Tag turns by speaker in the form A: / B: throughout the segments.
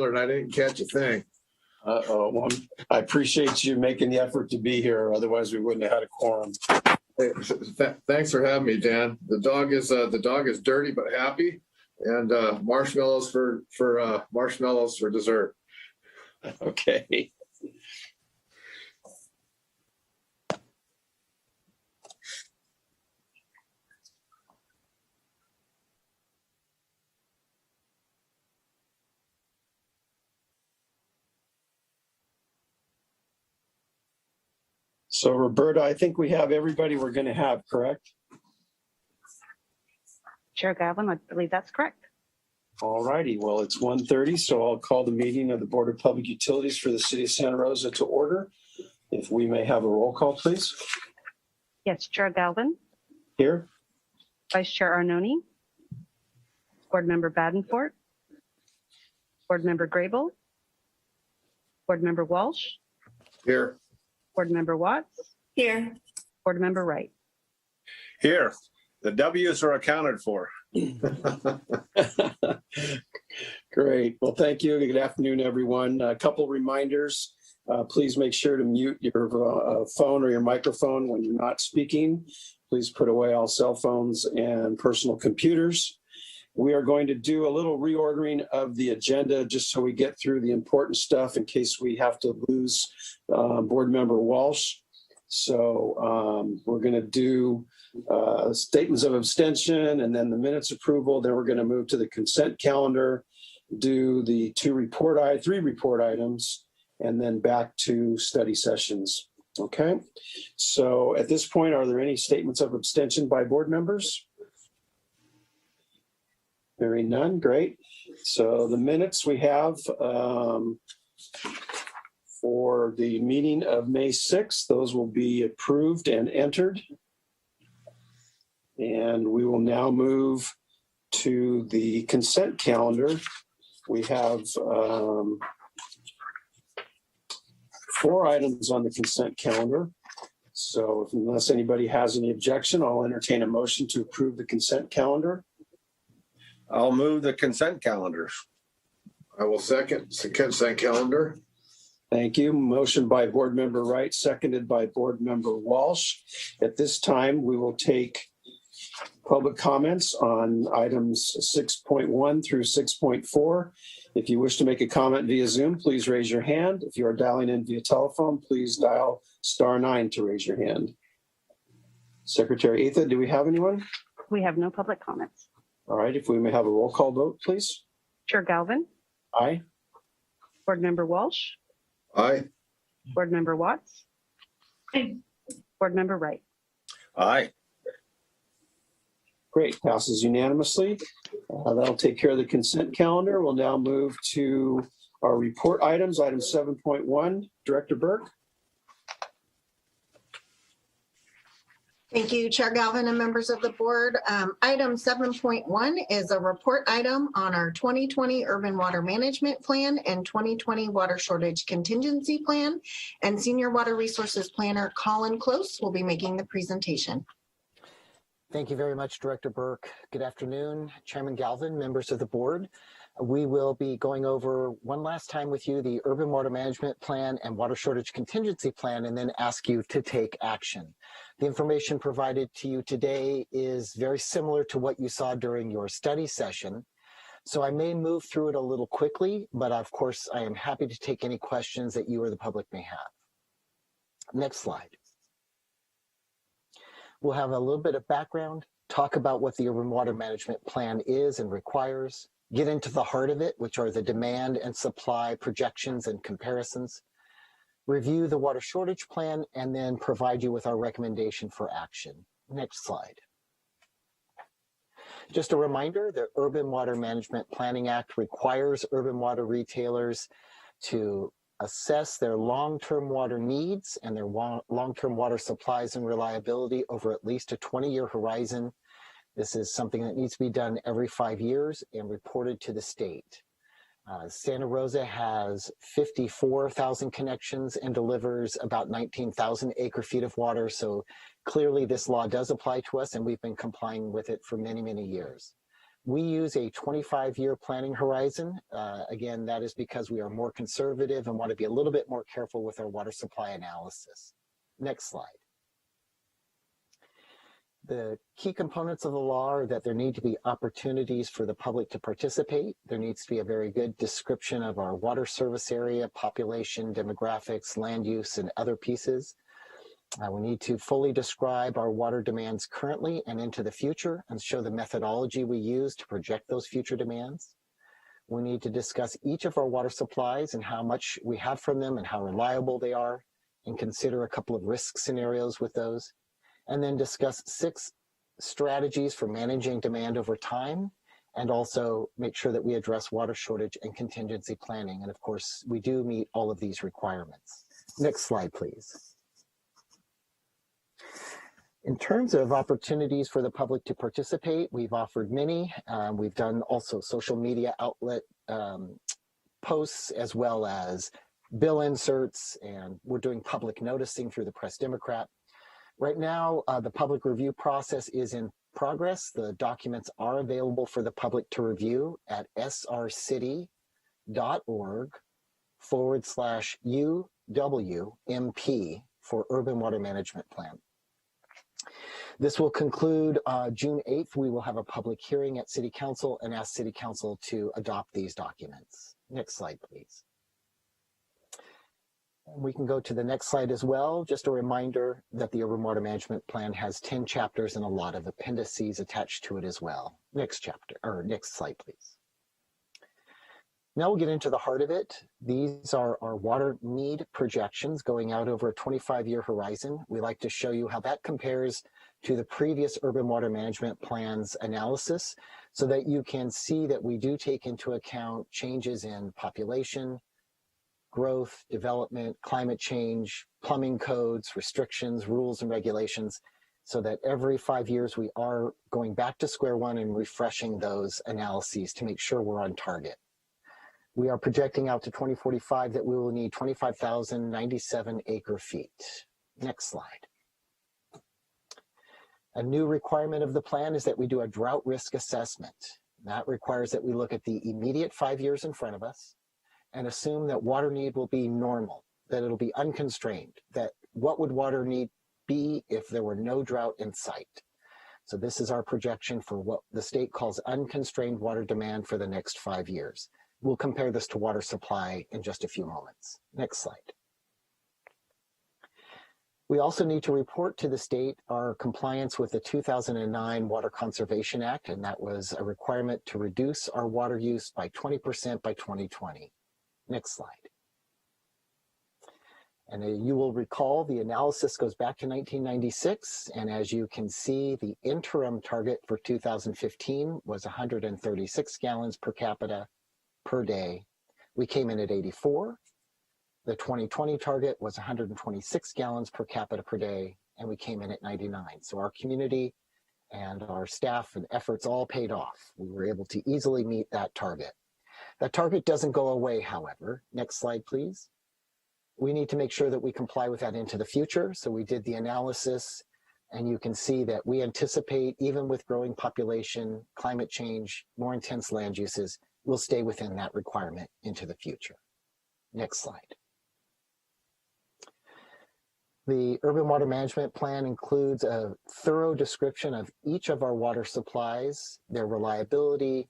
A: and I didn't catch a thing.
B: Well, I appreciate you making the effort to be here. Otherwise, we wouldn't have had a quorum.
A: Hey, thanks for having me, Dan. The dog is dirty but happy, and marshmallows for dessert.
B: Okay. So, Roberta, I think we have everybody we're going to have, correct?
C: Chair Galvin, I believe that's correct.
B: All righty. Well, it's 1:30, so I'll call the meeting of the Board of Public Utilities for the City of Santa Rosa to order. If we may have a roll call, please.
C: Yes, Chair Galvin.
B: Here.
C: Vice Chair Arnone. Board Member Badenfort. Board Member Grable. Board Member Walsh.
A: Here.
C: Board Member Watts.
D: Here.
C: Board Member Wright.
E: Here. The W's are accounted for.
B: Great. Well, thank you. Good afternoon, everyone. A couple reminders. Please make sure to mute your phone or your microphone when you're not speaking. Please put away all cell phones and personal computers. We are going to do a little reordering of the agenda just so we get through the important stuff in case we have to lose Board Member Walsh. So we're going to do statements of abstention and then the minutes approval. Then we're going to move to the consent calendar, do the three report items, and then back to study sessions. Okay. So at this point, are there any statements of abstention by board members? Hearing none. Great. So the minutes we have for the meeting of May 6th, those will be approved and entered. And we will now move to the consent calendar. We have 4 items on the consent calendar. So unless anybody has any objection, I'll entertain a motion to approve the consent calendar.
E: I'll move the consent calendars.
A: I will second the consent calendar.
B: Thank you. Motion by Board Member Wright, seconded by Board Member Walsh. At this time, we will take public comments on items 6.1 through 6.4. If you wish to make a comment via Zoom, please raise your hand. If you are dialing in via telephone, please dial *9 to raise your hand. Secretary Etha, do we have anyone?
C: We have no public comments.
B: All right. If we may have a roll call vote, please.
C: Chair Galvin.
B: Aye.
C: Board Member Walsh.
A: Aye.
C: Board Member Watts.
D: Aye.
C: Board Member Wright.
E: Aye.
B: Great. Passes unanimously. That'll take care of the consent calendar. We'll now move to our report items. Item 7.1, Director Burke.
D: Thank you, Chair Galvin and members of the board. Item 7.1 is a report item on our 2020 Urban Water Management Plan and 2020 Water Shortage Contingency Plan. And Senior Water Resources Planner Colin Close will be making the presentation.
F: Thank you very much, Director Burke. Good afternoon, Chairman Galvin, members of the board. We will be going over one last time with you the Urban Water Management Plan and Water Shortage Contingency Plan, and then ask you to take action. The information provided to you today is very similar to what you saw during your study session. So I may move through it a little quickly, but of course I am happy to take any questions that you or the public may have. Next slide. We'll have a little bit of background, talk about what the Urban Water Management Plan is and requires, get into the heart of it, which are the demand and supply projections and comparisons, review the water shortage plan, and then provide you with our recommendation for action. Next slide. Just a reminder, the Urban Water Management Planning Act requires urban water retailers to assess their long-term water needs and their long-term water supplies and reliability over at least a 20-year horizon. This is something that needs to be done every 5 years and reported to the state. Santa Rosa has 54,000 connections and delivers about 19,000 acre-feet of water. So clearly this law does apply to us, and we've been complying with it for many, many years. We use a 25-year planning horizon. Again, that is because we are more conservative and want to be a little bit more careful with our water supply analysis. Next slide. The key components of the law are that there need to be opportunities for the public to participate. There needs to be a very good description of our water service area, population, demographics, land use, and other pieces. We need to fully describe our water demands currently and into the future and show the methodology we use to project those future demands. We need to discuss each of our water supplies and how much we have from them and how reliable they are, and consider a couple of risk scenarios with those. And then discuss 6 strategies for managing demand over time, and also make sure that we address water shortage and contingency planning. And of course, we do meet all of these requirements. Next slide, please. In terms of opportunities for the public to participate, we've offered many. We've done also social media outlet posts, as well as bill inserts, and we're doing public noticing through the Press Democrat. Right now, the public review process is in progress. The documents are available for the public to review at srcity.org/UWMP for Urban Water Management Plan. This will conclude June 8th. We will have a public hearing at City Council and ask City Council to adopt these documents. Next slide, please. We can go to the next slide as well. Just a reminder that the Urban Water Management Plan has 10 chapters and a lot of appendices attached to it as well. Next chapter, or next slide, please. Now we'll get into the heart of it. These are our water need projections going out over a 25-year horizon. We like to show you how that compares to the previous Urban Water Management Plan's analysis, so that you can see that we do take into account changes in population, growth, development, climate change, plumbing codes, restrictions, rules, and regulations, so that every 5 years we are going back to square one and refreshing those analyses to make sure we're on target. We are projecting out to 2045 that we will need 25,097 acre feet. Next slide. A new requirement of the plan is that we do a drought risk assessment. That requires that we look at the immediate 5 years in front of us and assume that water need will be normal, that it'll be unconstrained, that what would water need be if there were no drought in sight. So this is our projection for what the state calls unconstrained water demand for the next 5 years. We'll compare this to water supply in just a few moments. Next slide. We also need to report to the state our compliance with the 2009 Water Conservation Act, and that was a requirement to reduce our water use by 20% by 2020. Next slide. And you will recall the analysis goes back to 1996, and as you can see, the interim target for 2015 was 136 gallons per capita per day. We came in at 84. The 2020 target was 126 gallons per capita per day, and we came in at 99. So our community and our staff and efforts all paid off. We were able to easily meet that target. That target doesn't go away, however. Next slide, please. We need to make sure that we comply with that into the future. So we did the analysis, and you can see that we anticipate, even with growing population, climate change, more intense land uses, we'll stay within that requirement into the future. Next slide. The Urban Water Management Plan includes a thorough description of each of our water supplies, their reliability,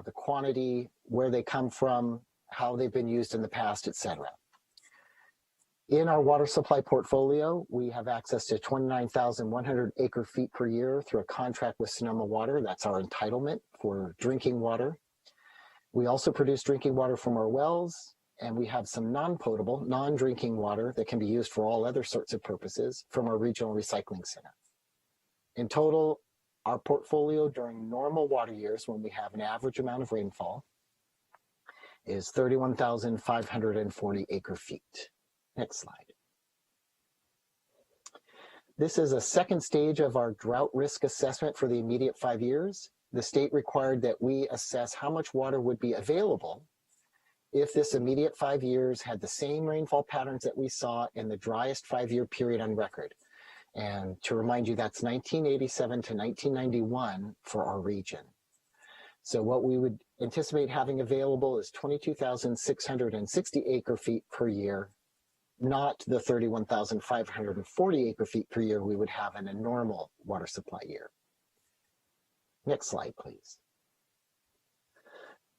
F: the quantity, where they come from, how they've been used in the past, etc. In our water supply portfolio, we have access to 29,100 acre feet per year through a contract with Sonoma Water. That's our entitlement for drinking water. We also produce drinking water from our wells, and we have some non-potable, non-drinking water that can be used for all other sorts of purposes from our regional recycling center. In total, our portfolio during normal water years, when we have an average amount of rainfall, is 31,540 acre feet. Next slide. This is a second stage of our drought risk assessment for the immediate 5 years. The state required that we assess how much water would be available if this immediate 5 years had the same rainfall patterns that we saw in the driest 5-year period on record. And to remind you, that's 1987 to 1991 for our region. So what we would anticipate having available is 22,660 acre feet per year, not the 31,540 acre feet per year we would have in a normal water supply year. Next slide, please.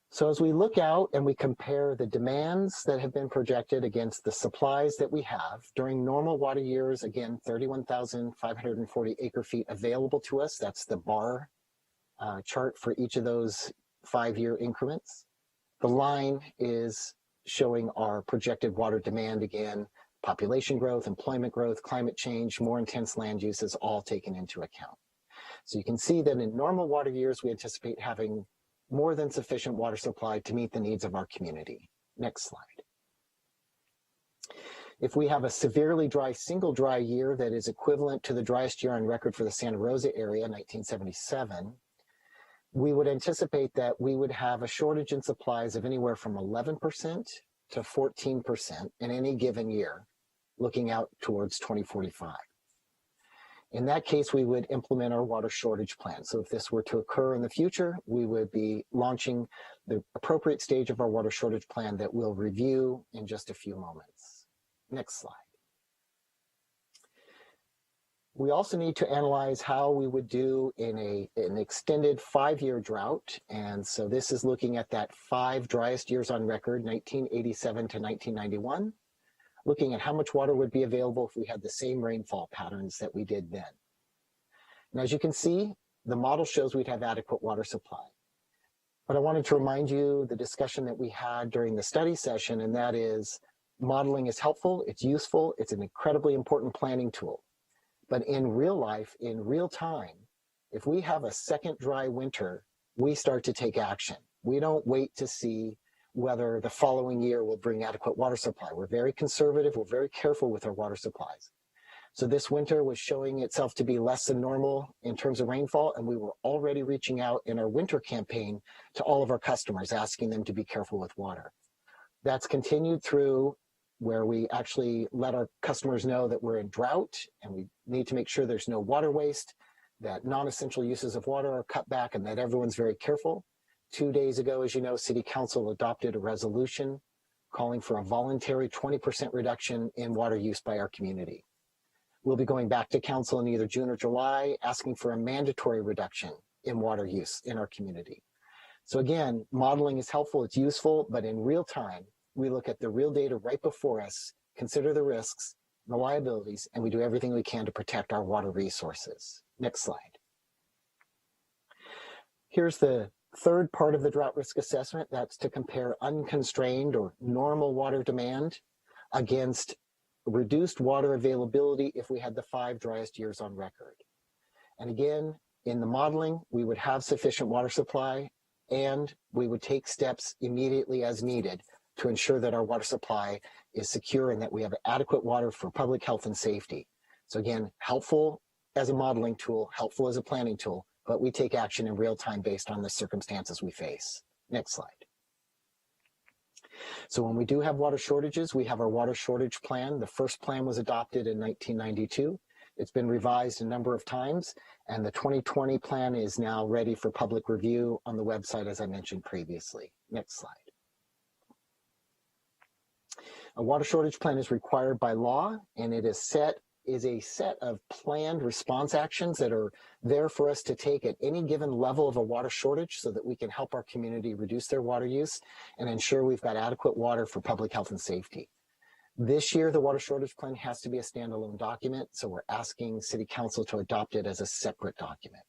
F: So as we look out and we compare the demands that have been projected against the supplies that we have during normal water years, again, 31,540 acre feet available to us. That's the bar chart for each of those 5-year increments. The line is showing our projected water demand again, population growth, employment growth, climate change, more intense land uses, all taken into account. So you can see that in normal water years, we anticipate having more than sufficient water supply to meet the needs of our community. Next slide. If we have a severely dry, single dry year that is equivalent to the driest year on record for the Santa Rosa area, 1977, we would anticipate that we would have a shortage in supplies of anywhere from 11% to 14% in any given year, looking out towards 2045. In that case, we would implement our water shortage plan. So if this were to occur in the future, we would be launching the appropriate stage of our water shortage plan that we'll review in just a few moments. Next slide. We also need to analyze how we would do in an extended 5-year drought. And so this is looking at that 5 driest years on record, 1987 to 1991. Looking at how much water would be available if we had the same rainfall patterns that we did then. And as you can see, the model shows we'd have adequate water supply. But I wanted to remind you the discussion that we had during the study session, and that is modeling is helpful, it's useful, it's an incredibly important planning tool. But in real life, in real time, if we have a second dry winter, we start to take action. We don't wait to see whether the following year will bring adequate water supply. We're very conservative, we're very careful with our water supplies. So this winter was showing itself to be less than normal in terms of rainfall, and we were already reaching out in our winter campaign to all of our customers, asking them to be careful with water. That's continued through where we actually let our customers know that we're in drought and we need to make sure there's no water waste, that non-essential uses of water are cut back, and that everyone's very careful. 2 days ago, as you know, City Council adopted a resolution calling for a voluntary 20% reduction in water use by our community. We'll be going back to Council in either June or July, asking for a mandatory reduction in water use in our community. So again, modeling is helpful, it's useful, but in real time, we look at the real data right before us, consider the risks, the liabilities, and we do everything we can to protect our water resources. Next slide. Here's the third part of the drought risk assessment. That's to compare unconstrained or normal water demand against reduced water availability if we had the 5 driest years on record. And again, in the modeling, we would have sufficient water supply, and we would take steps immediately as needed to ensure that our water supply is secure and that we have adequate water for public health and safety. So again, helpful as a modeling tool, helpful as a planning tool, but we take action in real time based on the circumstances we face. Next slide. So when we do have water shortages, we have our water shortage plan. The first plan was adopted in 1992. It's been revised a number of times, and the 2020 plan is now ready for public review on the website, as I mentioned previously. Next slide. A water shortage plan is required by law, and it is a set of planned response actions that are there for us to take at any given level of a water shortage so that we can help our community reduce their water use and ensure we've got adequate water for public health and safety. This year, the water shortage plan has to be a standalone document, so we're asking City Council to adopt it as a separate document.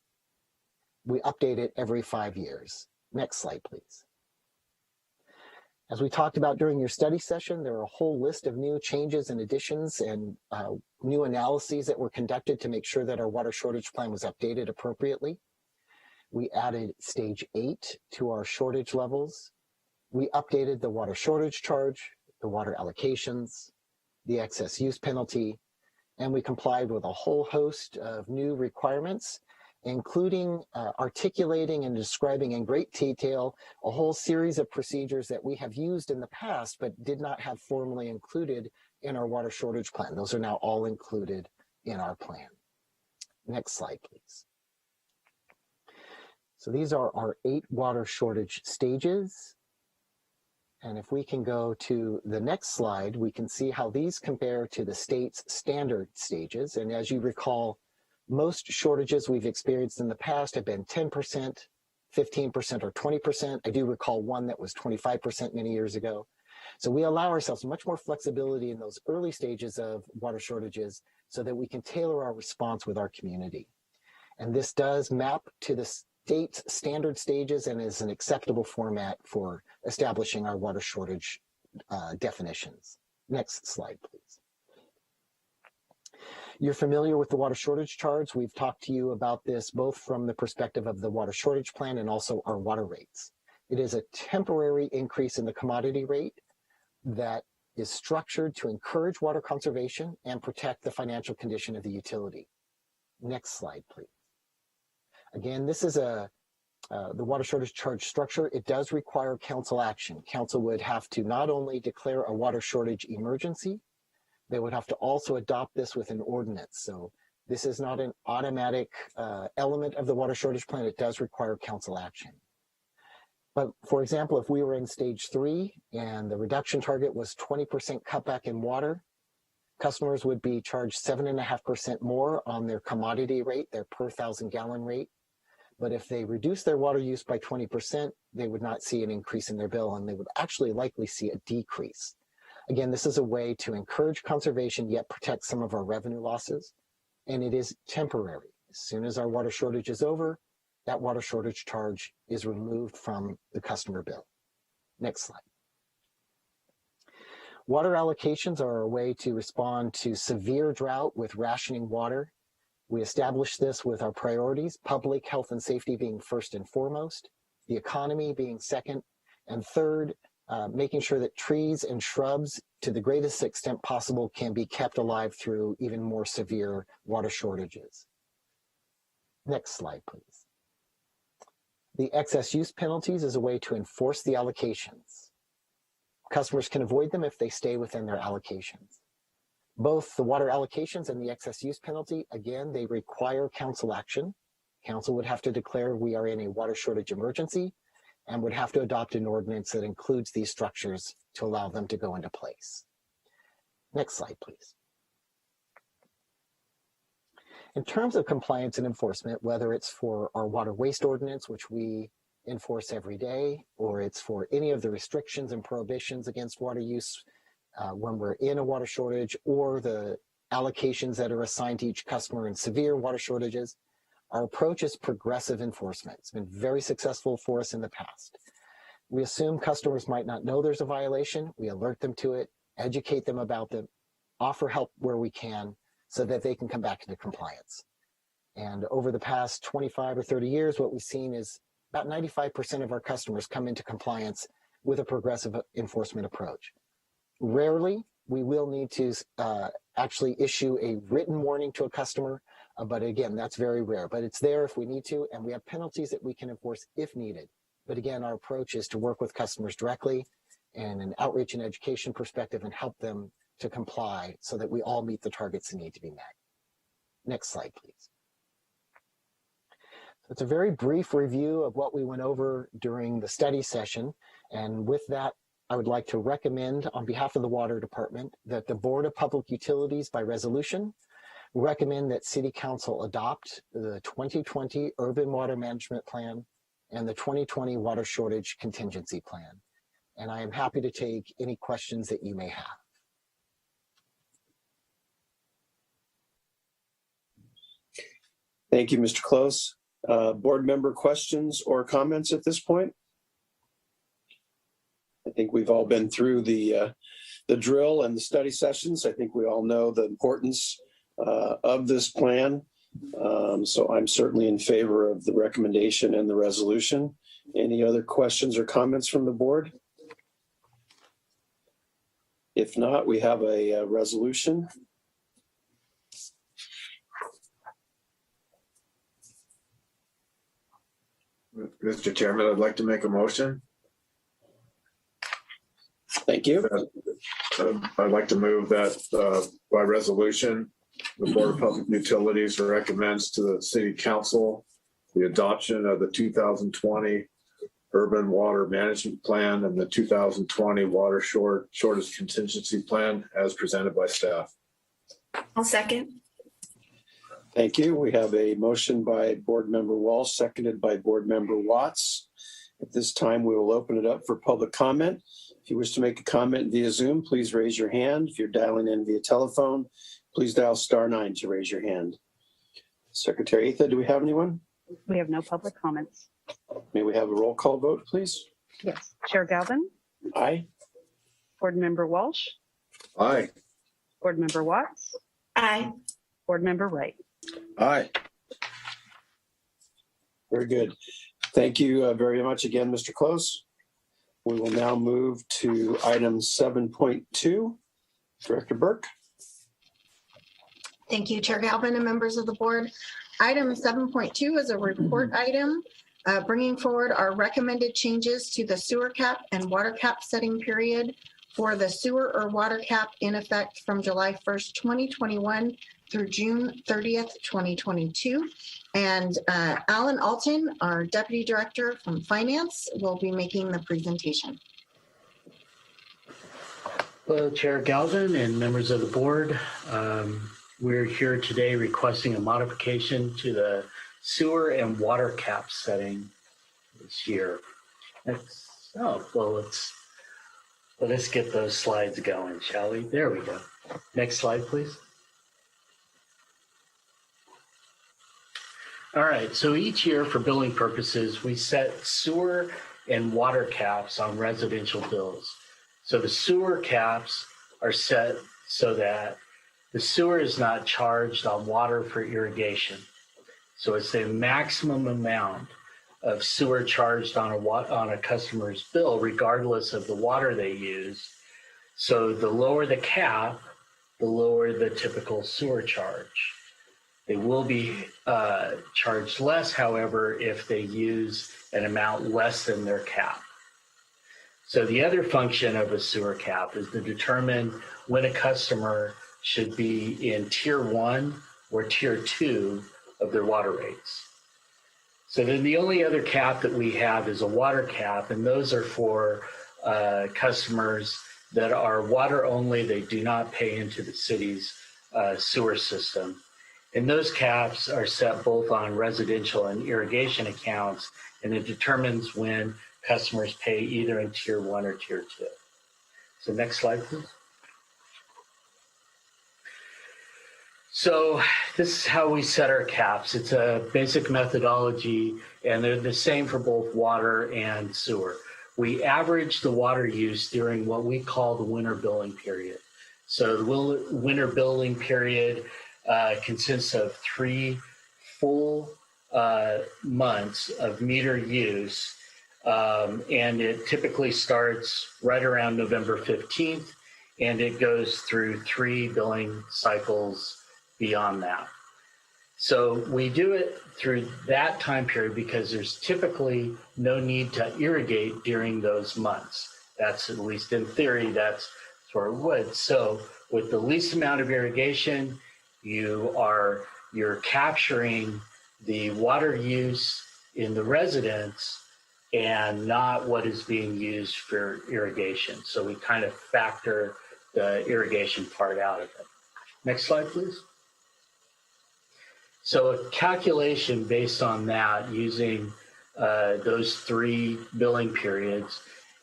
F: We update it every 5 years. Next slide, please. As we talked about during your study session, there are a whole list of new changes and additions and new analyses that were conducted to make sure that our water shortage plan was updated appropriately. We added stage 8 to our shortage levels. We updated the water shortage charge, the water allocations, the excess use penalty, and we complied with a whole host of new requirements, including articulating and describing in great detail a whole series of procedures that we have used in the past but did not have formally included in our water shortage plan. Those are now all included in our plan. Next slide, please. So these are our 8 water shortage stages. And if we can go to the next slide, we can see how these compare to the state's standard stages. And as you recall, most shortages we've experienced in the past have been 10%, 15%, or 20%. I do recall one that was 25% many years ago. So we allow ourselves much more flexibility in those early stages of water shortages so that we can tailor our response with our community. And this does map to the state's standard stages and is an acceptable format for establishing our water shortage definitions. Next slide, please. You're familiar with the water shortage charts. We've talked to you about this both from the perspective of the water shortage plan and also our water rates. It is a temporary increase in the commodity rate that is structured to encourage water conservation and protect the financial condition of the utility. Next slide, please. Again, this is the water shortage charge structure. It does require council action. Council would have to not only declare a water shortage emergency, they would have to also adopt this with an ordinance. So this is not an automatic element of the water shortage plan. It does require council action. But for example, if we were in stage 3 and the reduction target was 20% cutback in water, customers would be charged 7.5% more on their commodity rate, their per 1,000 gallon rate. But if they reduce their water use by 20%, they would not see an increase in their bill, and they would actually likely see a decrease. Again, this is a way to encourage conservation yet protect some of our revenue losses, and it is temporary. As soon as our water shortage is over, that water shortage charge is removed from the customer bill. Next slide. Water allocations are a way to respond to severe drought with rationing water. We established this with our priorities, public health and safety being first and foremost, the economy being second, and third, making sure that trees and shrubs to the greatest extent possible can be kept alive through even more severe water shortages. Next slide, please. The excess use penalties is a way to enforce the allocations. Customers can avoid them if they stay within their allocations. Both the water allocations and the excess use penalty, again, they require council action. Council would have to declare we are in a water shortage emergency and would have to adopt an ordinance that includes these structures to allow them to go into place. Next slide, please. In terms of compliance and enforcement, whether it's for our water waste ordinance, which we enforce every day, or it's for any of the restrictions and prohibitions against water use when we're in a water shortage, or the allocations that are assigned to each customer in severe water shortages, our approach is progressive enforcement. It's been very successful for us in the past. We assume customers might not know there's a violation. We alert them to it, educate them about them, offer help where we can so that they can come back into compliance. And over the past 25 or 30 years, what we've seen is about 95% of our customers come into compliance with a progressive enforcement approach. Rarely, we will need to actually issue a written warning to a customer, but again, that's very rare. But it's there if we need to, and we have penalties that we can enforce if needed. But again, our approach is to work with customers directly and an outreach and education perspective and help them to comply so that we all meet the targets that need to be met. Next slide, please. It's a very brief review of what we went over during the study session. And with that, I would like to recommend on behalf of the Water Department that the Board of Public Utilities by resolution recommend that City Council adopt the 2020 Urban Water Management Plan and the 2020 Water Shortage Contingency Plan. And I am happy to take any questions that you may have.
B: Thank you, Mr. Close. Board member questions or comments at this point? I think we've all been through the drill and the study sessions. I think we all know the importance of this plan. So I'm certainly in favor of the recommendation and the resolution. Any other questions or comments from the board? If not, we have a resolution.
A: Mr. Chairman, I'd like to make a motion.
B: Thank you.
A: I'd like to move that by resolution, the Board of Public Utilities recommends to the City Council the adoption of the 2020 Urban Water Management Plan and the 2020 Water Shortage Contingency Plan as presented by staff.
G: I'll second.
B: Thank you. We have a motion by Board Member Walsh, seconded by Board Member Watts. At this time, we will open it up for public comment. If you wish to make a comment via Zoom, please raise your hand. If you're dialing in via telephone, please dial *9 to raise your hand. Secretary Atha, do we have anyone?
C: We have no public comments.
B: May we have a roll call vote, please?
C: Yes. Chair Galvin,
B: Aye.
C: Board Member Walsh,
A: Aye.
C: Board Member Watts,
G: Aye.
C: Board Member Wright.
E: Aye.
B: Very good. Thank you very much again, Mr. Close. We will now move to item 7.2. Director Burke.
D: Thank you, Chair Galvin and members of the board. Item 7.2 is a report item bringing forward our recommended changes to the sewer cap and water cap setting period for the sewer or water cap in effect from July 1st, 2021 through June 30th, 2022. And Alan Alton, our Deputy Director from Finance, will be making the presentation.
H: Hello, Chair Galvin and members of the board. We're here today requesting a modification to the sewer and water cap setting this year. Let's get those slides going, shall we? There we go. Next slide, please. All right, so each year for billing purposes, we set sewer and water caps on residential bills. So the sewer caps are set so that the sewer is not charged on water for irrigation. So it's the maximum amount of sewer charged on a customer's bill, regardless of the water they use. So the lower the cap, the lower the typical sewer charge. They will be charged less, however, if they use an amount less than their cap. So the other function of a sewer cap is to determine when a customer should be in tier 1 or tier 2 of their water rates. So then the only other cap that we have is a water cap, and those are for customers that are water only. They do not pay into the city's sewer system. And those caps are set both on residential and irrigation accounts, and it determines when customers pay either in tier 1 or tier 2. So next slide, please. So this is how we set our caps. It's a basic methodology, and they're the same for both water and sewer. We average the water use during what we call the winter billing period. So the winter billing period consists of 3 full months of meter use, and it typically starts right around November 15th, and it goes through 3 billing cycles beyond that. So we do it through that time period because there's typically no need to irrigate during those months. That's, at least in theory, that's sort of wood. So with the least amount of irrigation, you're capturing the water use in the residence and not what is being used for irrigation. So we kind of factor the irrigation part out of it. Next slide, please. So a calculation based on that using those 3 billing periods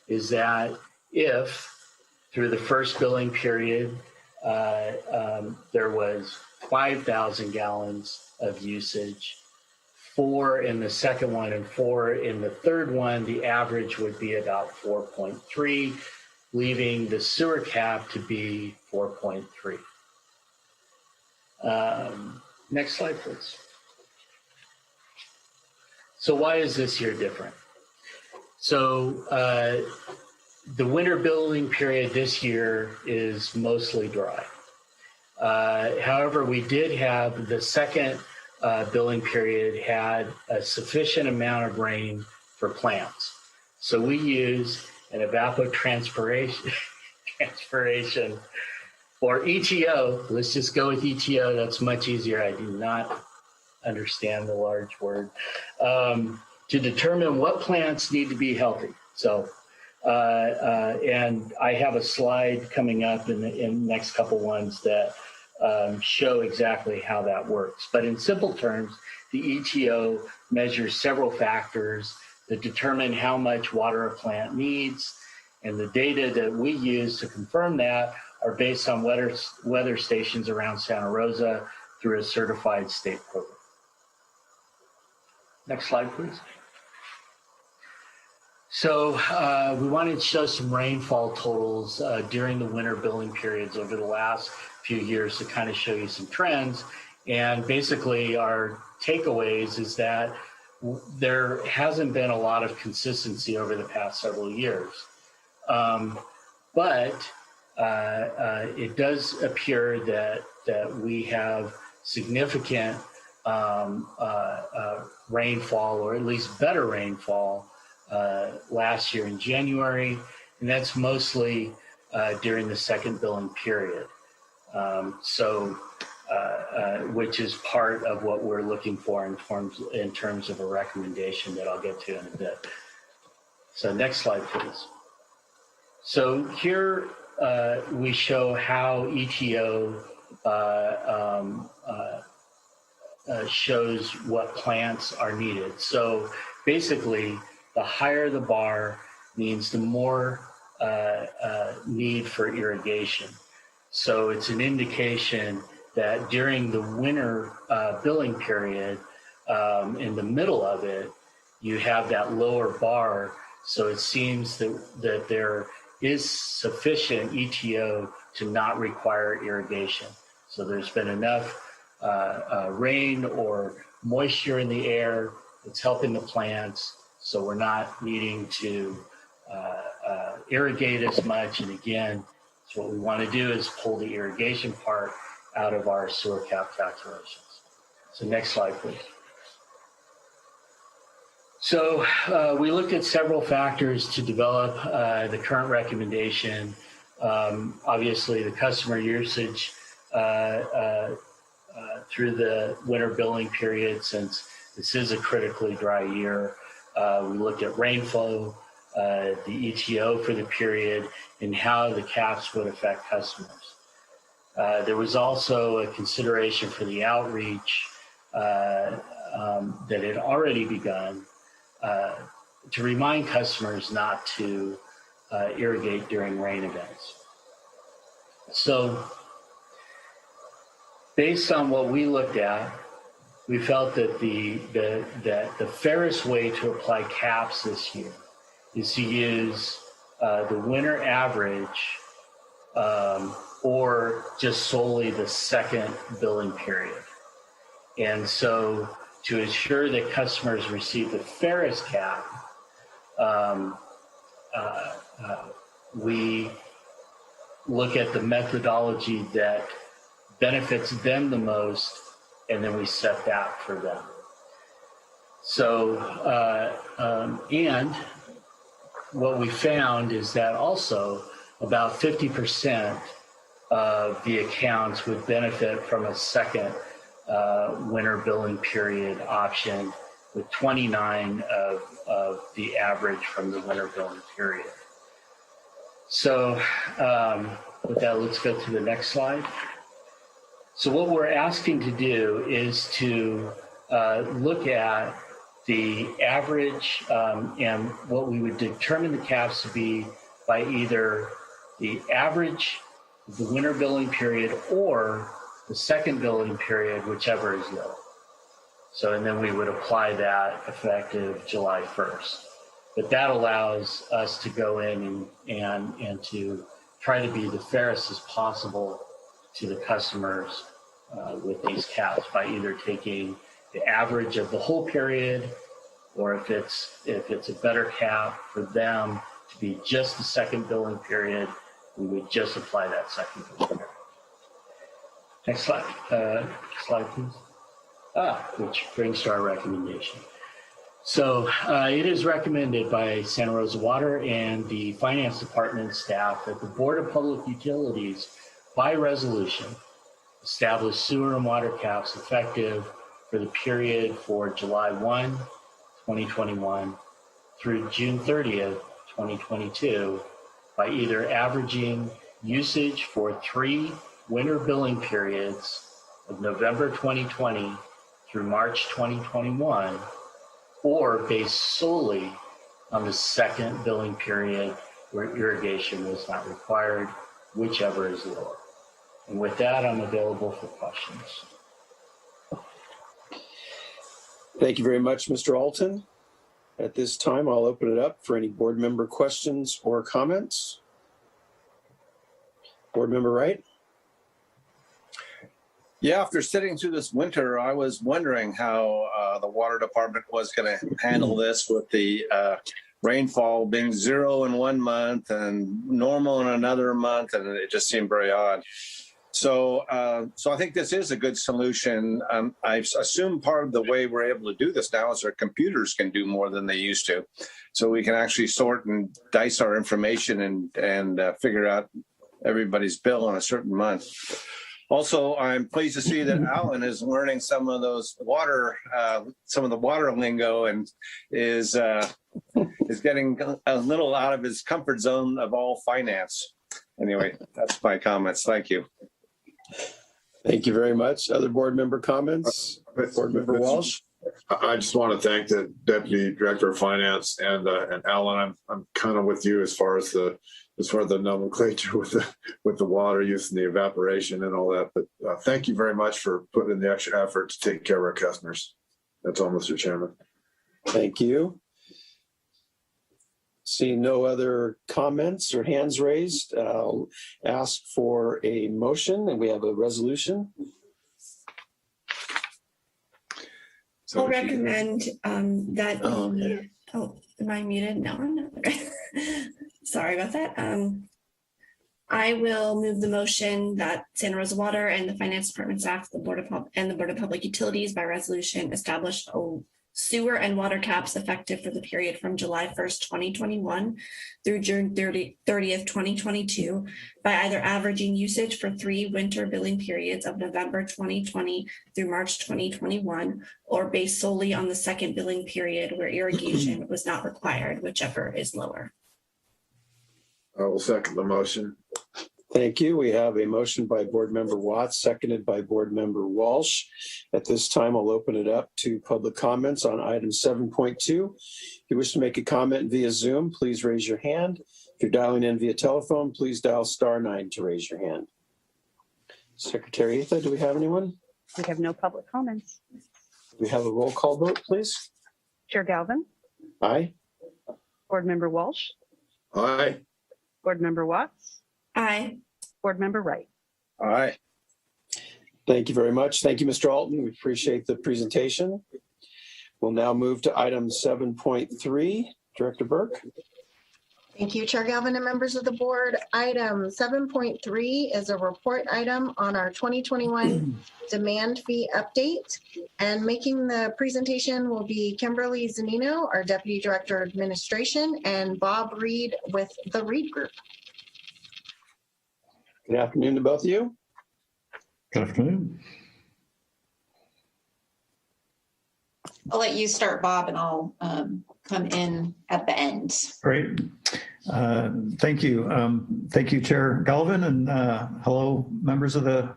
H: is that if through the first billing period there was 5,000 gallons of usage, 4 in the second one and 4 in the third one, the average would be about 4.3, leaving the sewer cap to be 4.3. Next slide, please. So why is this year different? So the winter billing period this year is mostly dry. However, we did have the second billing period had a sufficient amount of rain for plants. So we use an evapotranspiration or ETO. Let's just go with ETO. That's much easier. I do not understand the large word, to determine what plants need to be healthy. So, and I have a slide coming up in the next couple ones that show exactly how that works. But in simple terms, the ETO measures several factors that determine how much water a plant needs. And the data that we use to confirm that are based on weather stations around Santa Rosa through a certified state program. Next slide, please. So we wanted to show some rainfall totals during the winter billing periods over the last few years to kind of show you some trends. And basically our takeaways is that there hasn't been a lot of consistency over the past several years. But it does appear that we have significant rainfall, or at least better rainfall, last year in January, and that's mostly during the second billing period. Which is part of what we're looking for in terms of a recommendation that I'll get to in a bit. So next slide, please. So here we show how ETO shows what plants are needed. So basically, the higher the bar means the more need for irrigation. So it's an indication that during the winter billing period, in the middle of it, you have that lower bar. So it seems that there is sufficient ETO to not require irrigation. So there's been enough rain or moisture in the air that's helping the plants. So we're not needing to irrigate as much. And again, so what we want to do is pull the irrigation part out of our sewer cap calculations. So next slide, please. So we looked at several factors to develop the current recommendation. Obviously, the customer usage through the winter billing period, since this is a critically dry year. We looked at rainfall, the ETO for the period, and how the caps would affect customers. There was also a consideration for the outreach that had already begun to remind customers not to irrigate during rain events. So based on what we looked at, we felt that the fairest way to apply caps this year is to use the winter average or just solely the second billing period. And so to ensure that customers receive the fairest cap, we look at the methodology that benefits them the most, and then we set that for them. So, and what we found is that also about 50% of the accounts would benefit from a second winter billing period option, with 29 of the average from the winter billing period. So with that, let's go to the next slide. So what we're asking to do is to look at the average and what we would determine the caps to be by either the average of the winter billing period or the second billing period, whichever is low. So, and then we would apply that effective July 1st. But that allows us to go in and to try to be the fairest as possible to the customers with these caps by either taking the average of the whole period, or if it's a better cap for them to be just the second billing period, we would just apply that second billing period. Next slide. Slide, please. Which brings to our recommendation. So it is recommended by Santa Rosa Water and the Finance Department staff that the Board of Public Utilities, by resolution, establish sewer and water caps effective for the period for July 1, 2021 through June 30th, 2022 by either averaging usage for 3 winter billing periods of November 2020 through March 2021, or based solely on the second billing period where irrigation was not required, whichever is lower. And with that, I'm available for questions.
B: Thank you very much, Mr. Alton. At this time, I'll open it up for any board member questions or comments. Board Member Wright?
E: Yeah, after sitting through this winter, I was wondering how the water department was going to handle this with the rainfall being 0 in 1 month and normal in another month, and it just seemed very odd. So I think this is a good solution. I assume part of the way we're able to do this now is our computers can do more than they used to. So we can actually sort and dice our information and figure out everybody's bill in a certain month. Also, I'm pleased to see that Alan is learning some of those some of the water lingo, and is getting a little out of his comfort zone of all finance. Anyway, that's my comments. Thank you.
B: Thank you very much. Other board member comments? Board Member Walsh?
A: I just want to thank the Deputy Director of Finance and Alan. I'm kind of with you as far as the nomenclature with the water use and the evaporation and all that. But thank you very much for putting in the extra effort to take care of our customers. That's all, Mr. Chairman.
B: Thank you. Seeing no other comments or hands raised, I'll ask for a motion, and we have a resolution.
G: I'll recommend that. Am I muted? No, I'm not. Sorry about that. I will move the motion that Santa Rosa Water and the Finance Department staff, the Board of Public Utilities by resolution establish sewer and water caps effective for the period from July 1st, 2021 through June 30th, 2022 by either averaging usage for 3 winter billing periods of November 2020 through March 2021, or based solely on the second billing period where irrigation was not required, whichever is lower.
A: I will second the motion.
B: Thank you. We have a motion by Board Member Watts, seconded by Board Member Walsh. At this time, I'll open it up to public comments on item 7.2. If you wish to make a comment via Zoom, please raise your hand. If you're dialing in via telephone, please dial *9 to raise your hand. Secretary Etha, do we have anyone?
C: We have no public comments.
B: Do we have a roll call vote, please?
C: Chair Galvin,
B: Aye.
C: Board Member Walsh,
A: Aye.
C: Board Member Watts,
G: Aye.
C: Board Member Wright.
E: All right.
B: Thank you very much. Thank you, Mr. Alton. We appreciate the presentation. We'll now move to item 7.3. Director Burke.
D: Thank you, Chair Galvin and members of the board. Item 7.3 is a report item on our 2021 demand fee update. And making the presentation will be Kimberly Zanino, our Deputy Director of Administration, and Bob Reed with the Reed Group.
B: Good afternoon to both of you.
I: Good afternoon.
J: I'll let you start, Bob, and I'll come in at the end.
I: Great. Thank you. Thank you, Chair Galvin, and hello, members of the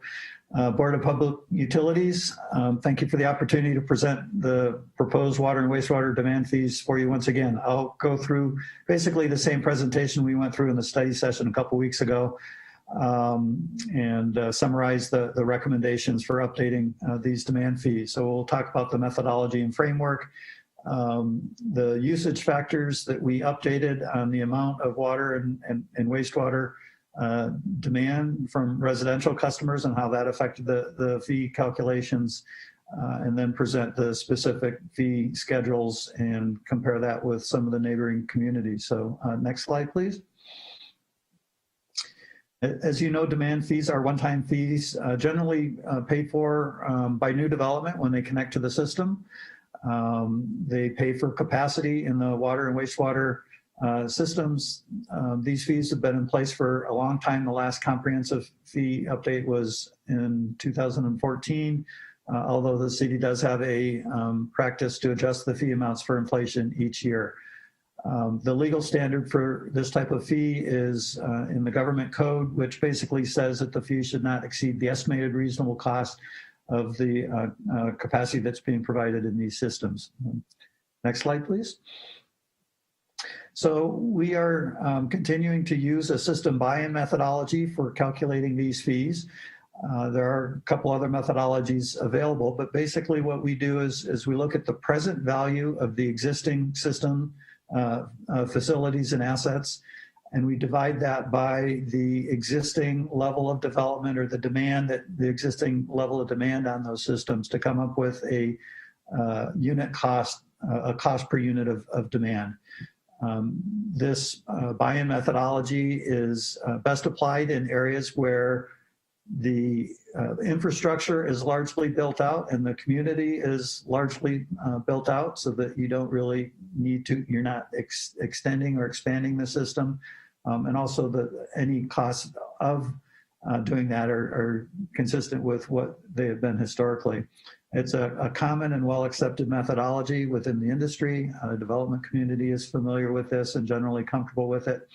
I: Board of Public Utilities. Thank you for the opportunity to present the proposed water and wastewater demand fees for you once again. I'll go through basically the same presentation we went through in the study session a couple weeks ago, and summarize the recommendations for updating these demand fees. So we'll talk about the methodology and framework, the usage factors that we updated on the amount of water and wastewater demand from residential customers and how that affected the fee calculations, and then present the specific fee schedules and compare that with some of the neighboring communities. So next slide, please. As you know, demand fees are one-time fees, generally paid for by new development when they connect to the system. They pay for capacity in the water and wastewater systems. These fees have been in place for a long time. The last comprehensive fee update was in 2014. although the city does have a practice to adjust the fee amounts for inflation each year. The legal standard for this type of fee is in the government code, which basically says that the fee should not exceed the estimated reasonable cost of the capacity that's being provided in these systems. Next slide, please. So we are continuing to use a system buy-in methodology for calculating these fees. There are a couple other methodologies available, but basically what we do is we look at the present value of the existing system facilities and assets, and we divide that by the existing level of development or the demand, that the existing level of demand on those systems, to come up with a unit cost, a cost per unit of demand. This buy-in methodology is best applied in areas where the infrastructure is largely built out and the community is largely built out, so that you don't really need to, you're not extending or expanding the system. And also that any costs of doing that are consistent with what they have been historically. It's a common and well-accepted methodology within the industry. The development community is familiar with this and generally comfortable with it.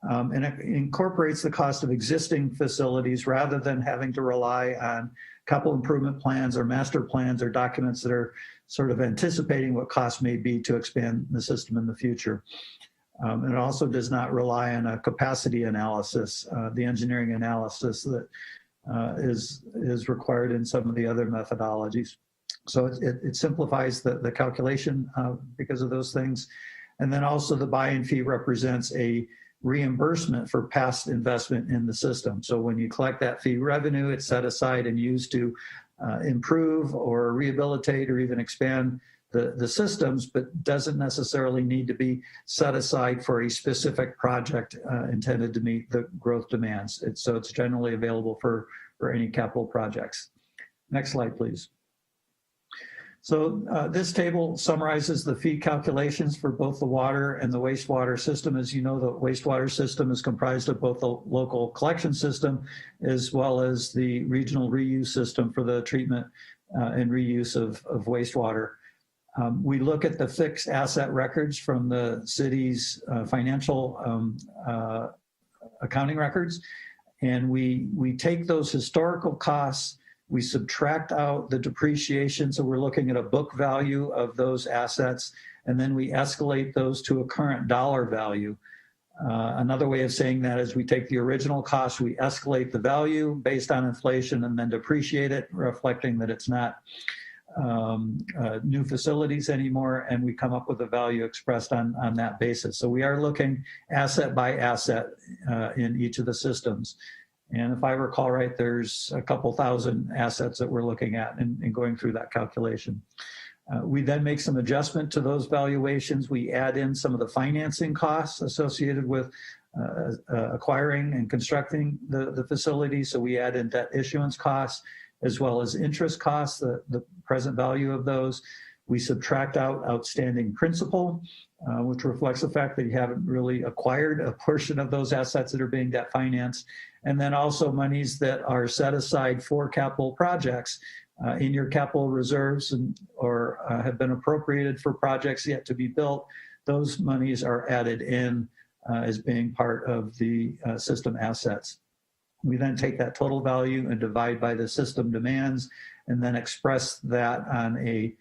I: And it incorporates the cost of existing facilities rather than having to rely on capital improvement plans or master plans or documents that are sort of anticipating what costs may be to expand the system in the future. And it also does not rely on a capacity analysis, the engineering analysis that is required in some of the other methodologies. So it simplifies the calculation because of those things. And then also the buy-in fee represents a reimbursement for past investment in the system. So when you collect that fee revenue, it's set aside and used to improve or rehabilitate or even expand the systems, but doesn't necessarily need to be set aside for a specific project intended to meet the growth demands. So it's generally available for any capital projects. Next slide, please. So this table summarizes the fee calculations for both the water and the wastewater system. As you know, the wastewater system is comprised of both the local collection system as well as the regional reuse system for the treatment and reuse of wastewater. We look at the fixed asset records from the city's financial accounting records, and we take those historical costs, we subtract out the depreciation, so we're looking at a book value of those assets, and then we escalate those to a current dollar value. Another way of saying that is we take the original cost, we escalate the value based on inflation, and then depreciate it, reflecting that it's not new facilities anymore, and we come up with a value expressed on that basis. So we are looking asset by asset in each of the systems. And if I recall right, there's a couple thousand assets that we're looking at and going through that calculation. We then make some adjustment to those valuations. We add in some of the financing costs associated with acquiring and constructing the facility. So we add in debt issuance costs as well as interest costs, the present value of those. We subtract out outstanding principal, which reflects the fact that you haven't really acquired a portion of those assets that are being debt financed. And then also monies that are set aside for capital projects in your capital reserves or have been appropriated for projects yet to be built. Those monies are added in as being part of the system assets. We then take that total value and divide by the system demands and then express that on a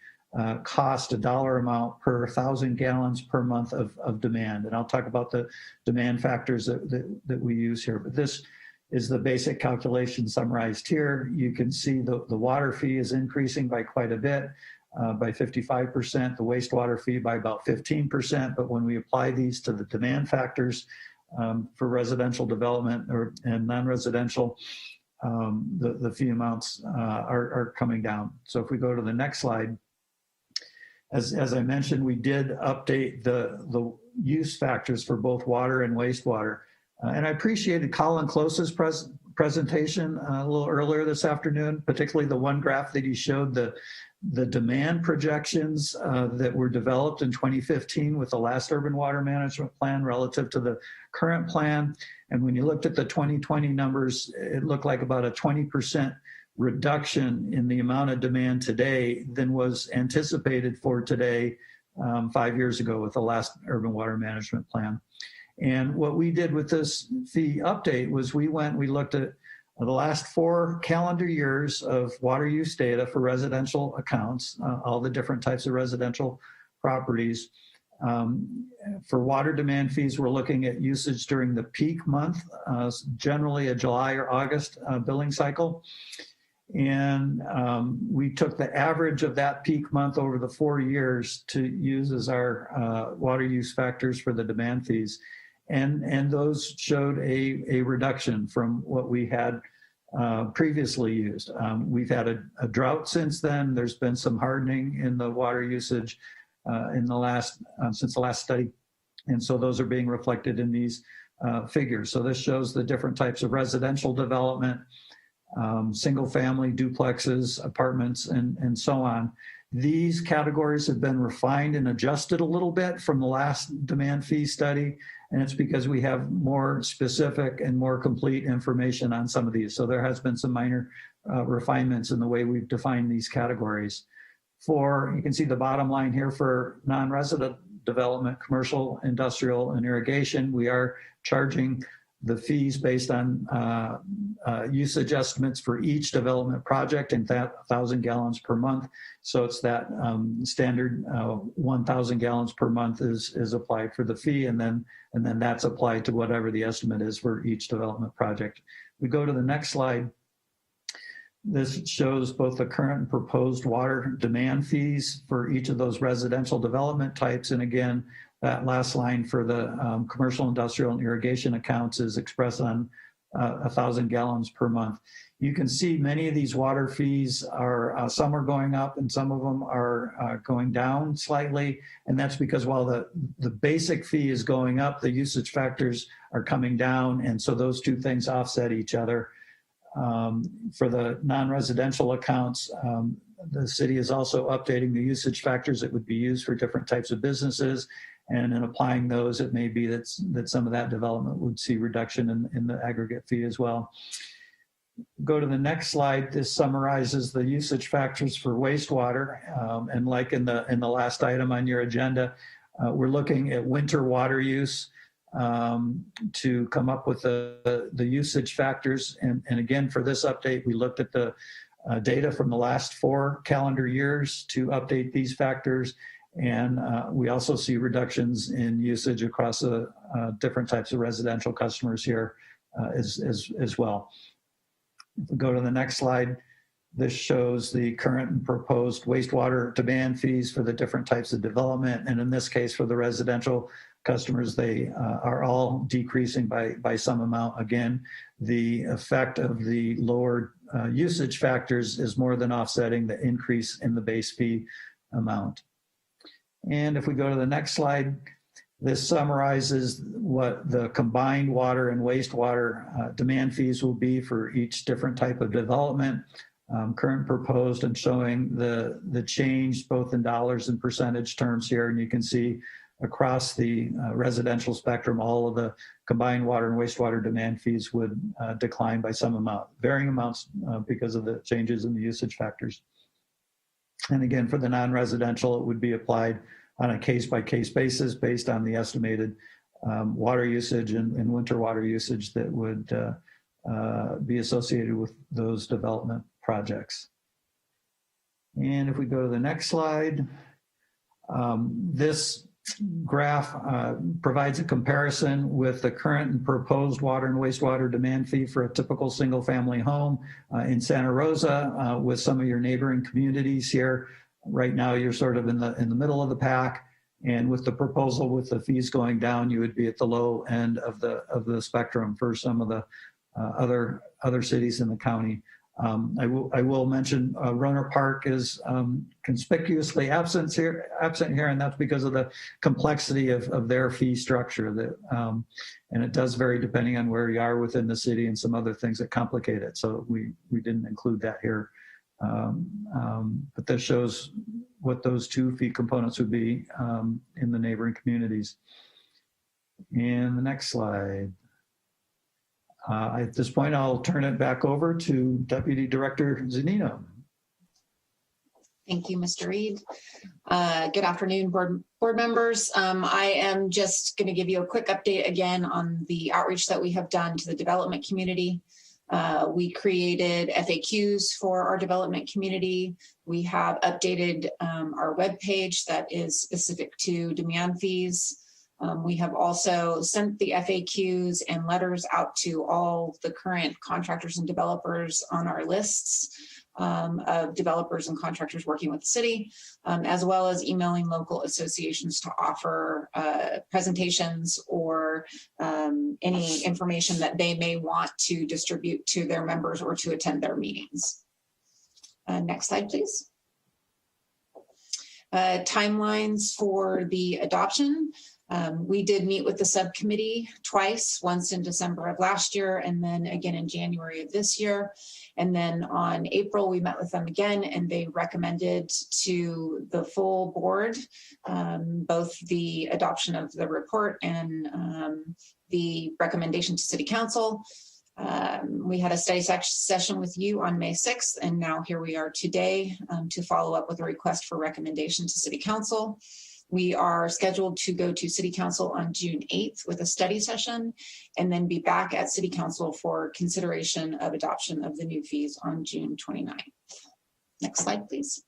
I: cost, a dollar amount per 1,000 gallons per month of demand. And I'll talk about the demand factors that we use here. But this is the basic calculation summarized here. You can see the water fee is increasing by quite a bit, by 55%, the wastewater fee by about 15%. But when we apply these to the demand factors for residential development and non-residential, the fee amounts are coming down. So if we go to the next slide, as I mentioned, we did update the use factors for both water and wastewater. And I appreciated Colin Close's presentation a little earlier this afternoon, particularly the one graph that he showed the demand projections that were developed in 2015 with the last urban water management plan relative to the current plan. And when you looked at the 2020 numbers, it looked like about a 20% reduction in the amount of demand today than was anticipated for today 5 years ago with the last urban water management plan. And what we did with this fee update was we looked at the last 4 calendar years of water use data for residential accounts, all the different types of residential properties. For water demand fees, we're looking at usage during the peak month, generally a July or August billing cycle. And we took the average of that peak month over the 4 years to use as our water use factors for the demand fees. And those showed a reduction from what we had previously used. We've had a drought since then. There's been some hardening in the water usage in the last since the last study. And so those are being reflected in these figures. So this shows the different types of residential development, single family duplexes, apartments, and so on. These categories have been refined and adjusted a little bit from the last demand fee study, and it's because we have more specific and more complete information on some of these. So there has been some minor refinements in the way we've defined these categories. You can see the bottom line here for non-resident development, commercial, industrial, and irrigation. We are charging the fees based on usage estimates for each development project and that 1,000 gallons per month. So it's that standard 1,000 gallons per month is applied for the fee, and then that's applied to whatever the estimate is for each development project. We go to the next slide. This shows both the current and proposed water demand fees for each of those residential development types. And again, that last line for the commercial, industrial, and irrigation accounts is expressed on 1,000 gallons per month. You can see many of these water fees are, some are going up and some of them are going down slightly. And that's because while the basic fee is going up, the usage factors are coming down. And so those two things offset each other. For the non-residential accounts, the city is also updating the usage factors that would be used for different types of businesses. And in applying those, it may be that some of that development would see reduction in the aggregate fee as well. Go to the next slide. This summarizes the usage factors for wastewater. And like in the last item on your agenda, we're looking at winter water use to come up with the usage factors. And again, for this update, we looked at the data from the last 4 calendar years to update these factors. And we also see reductions in usage across different types of residential customers here as well. If we go to the next slide, this shows the current and proposed wastewater demand fees for the different types of development. And in this case, for the residential customers, they are all decreasing by some amount. Again, the effect of the lower usage factors is more than offsetting the increase in the base fee amount. And if we go to the next slide, this summarizes what the combined water and wastewater demand fees will be for each different type of development, current proposed, and showing the change both in dollars and percentage terms here. And you can see across the residential spectrum, all of the combined water and wastewater demand fees would decline by some amount, varying amounts because of the changes in the usage factors. And again, for the non-residential, it would be applied on a case-by-case basis based on the estimated water usage and winter water usage that would be associated with those development projects. And if we go to the next slide, this graph provides a comparison with the current and proposed water and wastewater demand fee for a typical single-family home in Santa Rosa with some of your neighboring communities here. Right now, you're sort of in the middle of the pack, and with the proposal with the fees going down, you would be at the low end of the spectrum for some of the other cities in the county. I will mention Roner Park is conspicuously absent here, and that's because of the complexity of their fee structure. And it does vary depending on where you are within the city and some other things that complicate it. So we didn't include that here. But this shows what those two fee components would be in the neighboring communities. And the next slide. At this point, I'll turn it back over to Deputy Director Zanino.
J: Thank you, Mr. Reed. Good afternoon, board members. I am just going to give you a quick update again on the outreach that we have done to the development community. We created FAQs for our development community. We have updated our webpage that is specific to demand fees. We have also sent the FAQs and letters out to all the current contractors and developers on our lists of developers and contractors working with the city, as well as emailing local associations to offer presentations or any information that they may want to distribute to their members or to attend their meetings. Next slide, please. Timelines for the adoption. We did meet with the subcommittee twice, once in December of last year and then again in January of this year. And then on April, we met with them again and they recommended to the full board, both the adoption of the report and the recommendation to City Council. We had a study session with you on May 6th, and now here we are today to follow up with a request for recommendation to City Council. We are scheduled to go to City Council on June 8th with a study session and then be back at City Council for consideration of adoption of the new fees on June 29th. Next slide, please.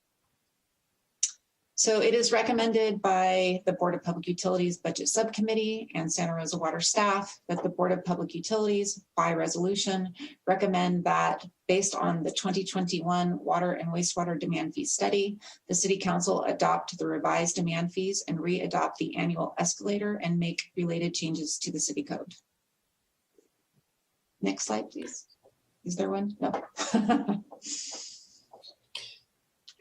J: So it is recommended by the Board of Public Utilities Budget Subcommittee and Santa Rosa Water staff that the Board of Public Utilities, by resolution, recommend that based on the 2021 water and wastewater demand fee study, the City Council adopt the revised demand fees and re-adopt the annual escalator and make related changes to the city code. Next slide, please. Is there one? No.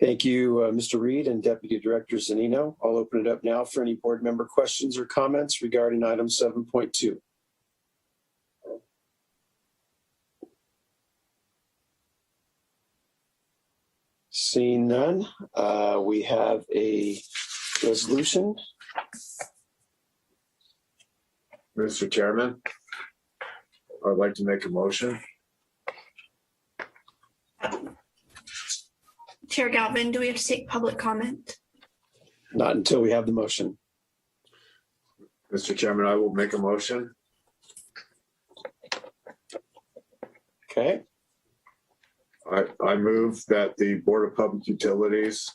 B: Thank you, Mr. Reed and Deputy Director Zanino. I'll open it up now for any board member questions or comments regarding item 7.2. Seeing none, we have a resolution.
A: Mr. Chairman, I'd like to make a motion.
G: Chair Galvin, do we have to take public comment?
B: Not until we have the motion.
A: Mr. Chairman, I will make a motion.
B: Okay.
A: I move that the Board of Public Utilities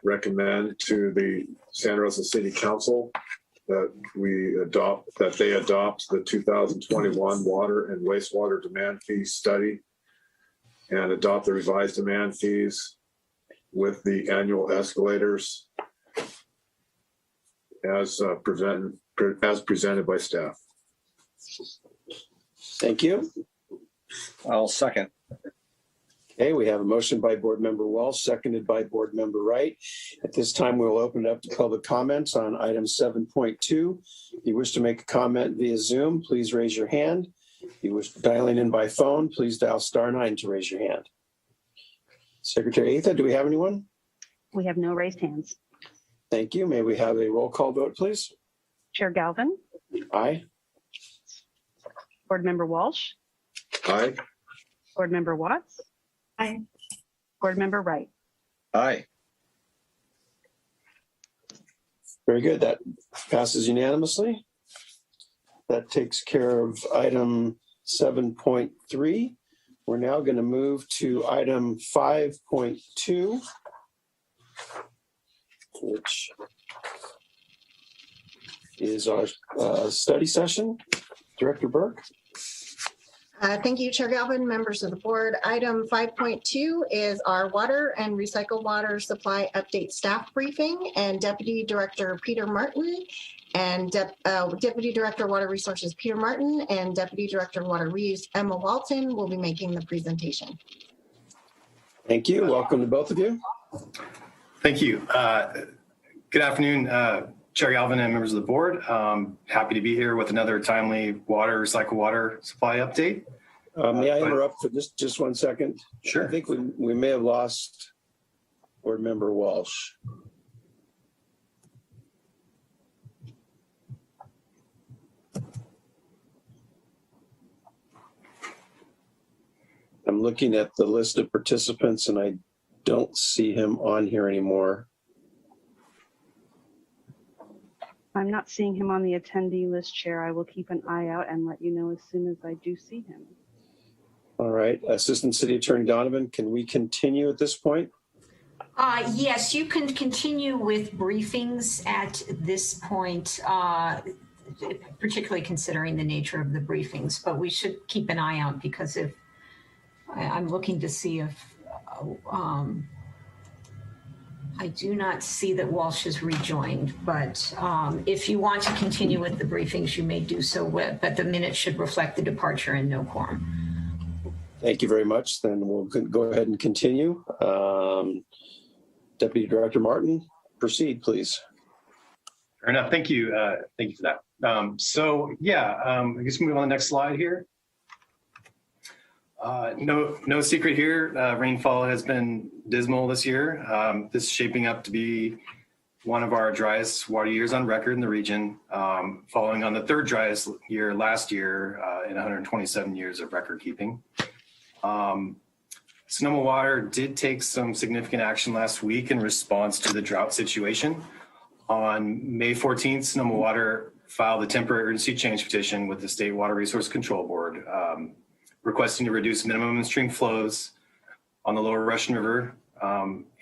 A: recommend to the Santa Rosa City Council that they adopt the 2021 water and wastewater demand fee study and adopt the revised demand fees with the annual escalators as presented by staff.
B: Thank you.
E: I'll second.
B: Okay, we have a motion by Board Member Walsh, seconded by Board Member Wright. At this time, we'll open it up to public comments on item 7.2. If you wish to make a comment via Zoom, please raise your hand. If you wish dialing in by phone, please dial *9 to raise your hand. Secretary Atha, do we have anyone?
C: We have no raised hands.
B: Thank you. May we have a roll call vote, please?
C: Chair Galvin,
B: Aye.
C: Board Member Walsh,
A: Aye.
C: Board Member Watts,
G: Aye.
C: Board Member Wright.
E: Aye.
B: Very good. That passes unanimously. That takes care of item 7.3. We're now going to move to item 5.2, which is our study session. Director Burke.
D: Thank you, Chair Galvin, members of the board. Item 5.2 is our water and recycled water supply update staff briefing, and Deputy Director Peter Martin and Deputy Director Water Resources Peter Martin and Deputy Director Water Reuse Emma Walton will be making the presentation.
B: Thank you. Welcome to both of you.
K: Thank you. Good afternoon, Chair Galvin and members of the board. Happy to be here with another timely recycled water supply update.
B: May I interrupt for just 1 second?
K: Sure.
B: I think we may have lost Board Member Walsh. I'm looking at the list of participants and I don't see him on here anymore.
C: I'm not seeing him on the attendee list, Chair. I will keep an eye out and let you know as soon as I do see him.
B: All right, Assistant City Attorney Donovan, can we continue at this point?
L: Yes, you can continue with briefings at this point, particularly considering the nature of the briefings, but we should keep an eye out because if I'm looking to see if I do not see that Walsh is rejoined, but if you want to continue with the briefings, you may do so, but the minutes should reflect the departure and no quorum.
B: Thank you very much. Then we'll go ahead and continue. Deputy Director Martin, proceed, please.
K: Fair enough. Thank you. Thank you for that. I guess move on to the next slide here. No secret here. Rainfall has been dismal this year. This is shaping up to be one of our driest water years on record in the region, following on the third driest year last year in 127 years of record keeping. Sonoma Water did take some significant action last week in response to the drought situation. On May 14th, Sonoma Water filed a temporary urgency change petition with the State Water Resource Control Board, requesting to reduce minimum in-stream flows on the lower Russian River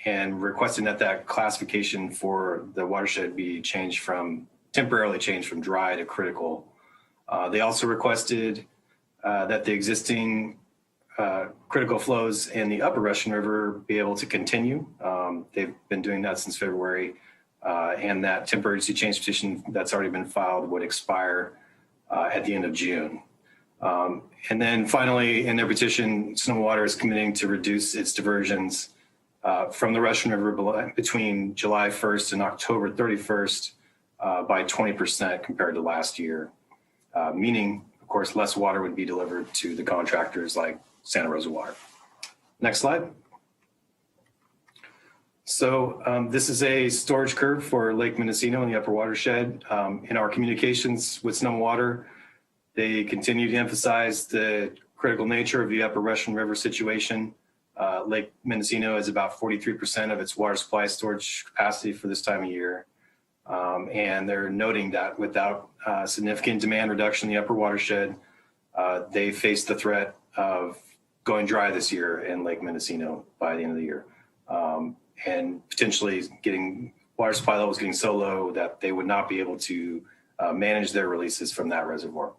K: and requesting that classification for the watershed be temporarily changed from dry to critical. They also requested that the existing critical flows in the upper Russian River be able to continue. They've been doing that since February, and that temporary urgency change petition that's already been filed would expire at the end of June. And then finally, in their petition, Sonoma Water is committing to reduce its diversions from the Russian River between July 1st and October 31st by 20% compared to last year, meaning, of course, less water would be delivered to the contractors like Santa Rosa Water. Next slide. So this is a storage curve for Lake Mendocino in the upper watershed. In our communications with Sonoma Water, they continue to emphasize the critical nature of the upper Russian River situation. Lake Mendocino is about 43% of its water supply storage capacity for this time of year. And they're noting that without significant demand reduction in the upper watershed, they face the threat of going dry this year in Lake Mendocino by the end of the year. And potentially getting water supply levels getting so low that they would not be able to manage their releases from that reservoir.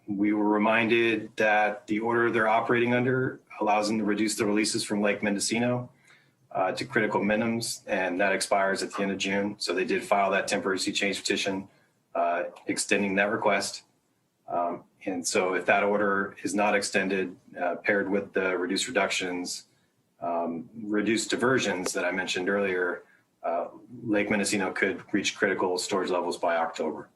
K: We were reminded that the order they're operating under allows them to reduce the releases from Lake Mendocino to critical minimums, and that expires at the end of June. So they did file that temporary change petition extending that request. And so if that order is not extended, paired with the reduced diversions that I mentioned earlier, Lake Mendocino could reach critical storage levels by October.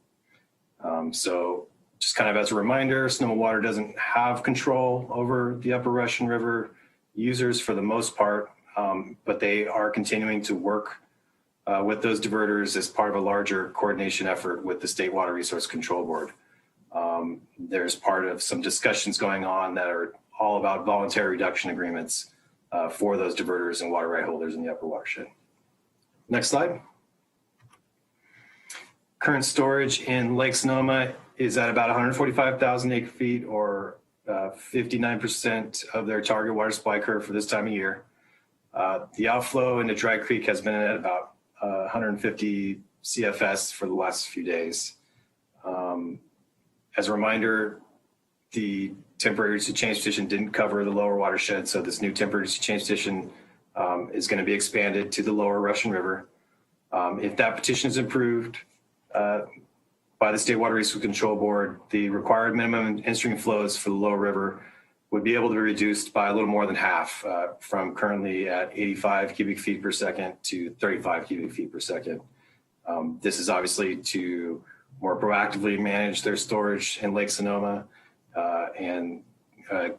K: So just kind of as a reminder, Sonoma Water doesn't have control over the upper Russian River users for the most part, but they are continuing to work with those diverters as part of a larger coordination effort with the State Water Resource Control Board. There's part of some discussions going on that are all about voluntary reduction agreements for those diverters and water right holders in the upper watershed. Next slide. Current storage in Lake Sonoma is at about 145,000 acre feet, or 59% of their target water supply curve for this time of year. The outflow into Dry Creek has been at about 150 CFS for the last few days. As a reminder, the temporary urgency change petition didn't cover the lower watershed, so this new temporary urgency change petition is going to be expanded to the lower Russian River. If that petition is approved by the State Water Resource Control Board, the required minimum in-stream flows for the lower river would be able to be reduced by a little more than half, from currently at 85 cubic feet per second to 35 cubic feet per second. This is obviously to more proactively manage their storage in Lake Sonoma and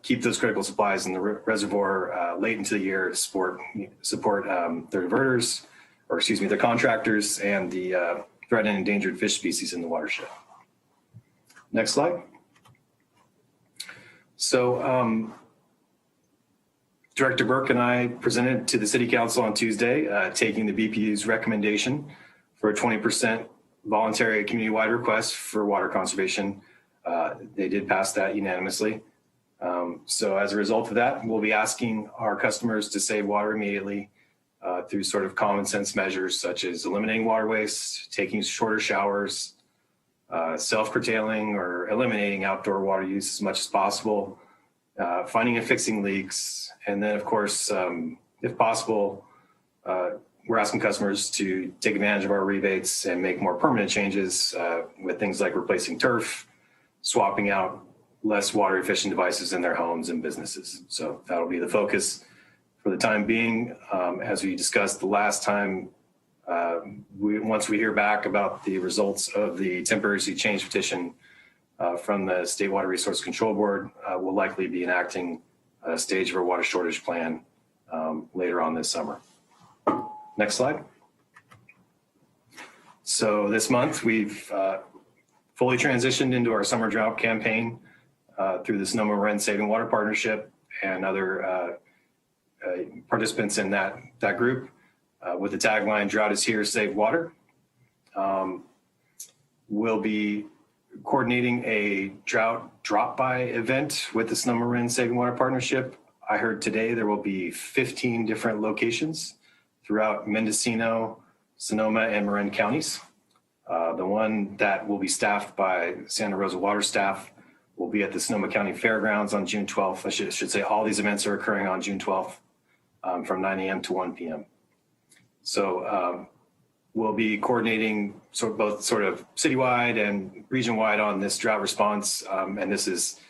K: keep those critical supplies in the reservoir late into the year to support their diverters, or excuse me, their contractors and the threatened and endangered fish species in the watershed. Next slide. So Director Burke and I presented to the City Council on Tuesday, taking the BPU's recommendation for a 20% voluntary community-wide request for water conservation. They did pass that unanimously. So as a result of that, we'll be asking our customers to save water immediately through sort of common sense measures such as eliminating water waste, taking shorter showers, self-curtailing or eliminating outdoor water use as much as possible, finding and fixing leaks, and then of course, if possible, we're asking customers to take advantage of our rebates and make more permanent changes with things like replacing turf, swapping out less water efficient devices in their homes and businesses. So that'll be the focus for the time being. As we discussed the last time, once we hear back about the results of the temporary emergency change petition from the State Water Resource Control Board, we'll likely be enacting a stage of our water shortage plan later on this summer. Next slide. So this month we've fully transitioned into our summer drought campaign through the Sonoma Marin Saving Water Partnership and other participants in that group with the tagline, "Drought is here, save water." We'll be coordinating a drought drop-by event with the Sonoma Marin Saving Water Partnership. I heard today there will be 15 different locations throughout Mendocino, Sonoma, and Marin counties. The one that will be staffed by Santa Rosa Water staff will be at the Sonoma County Fairgrounds on June 12th. I should say all these events are occurring on June 12th from 9 a.m. to 1 p.m. So we'll be coordinating both sort of citywide and region-wide on this drought response. And this is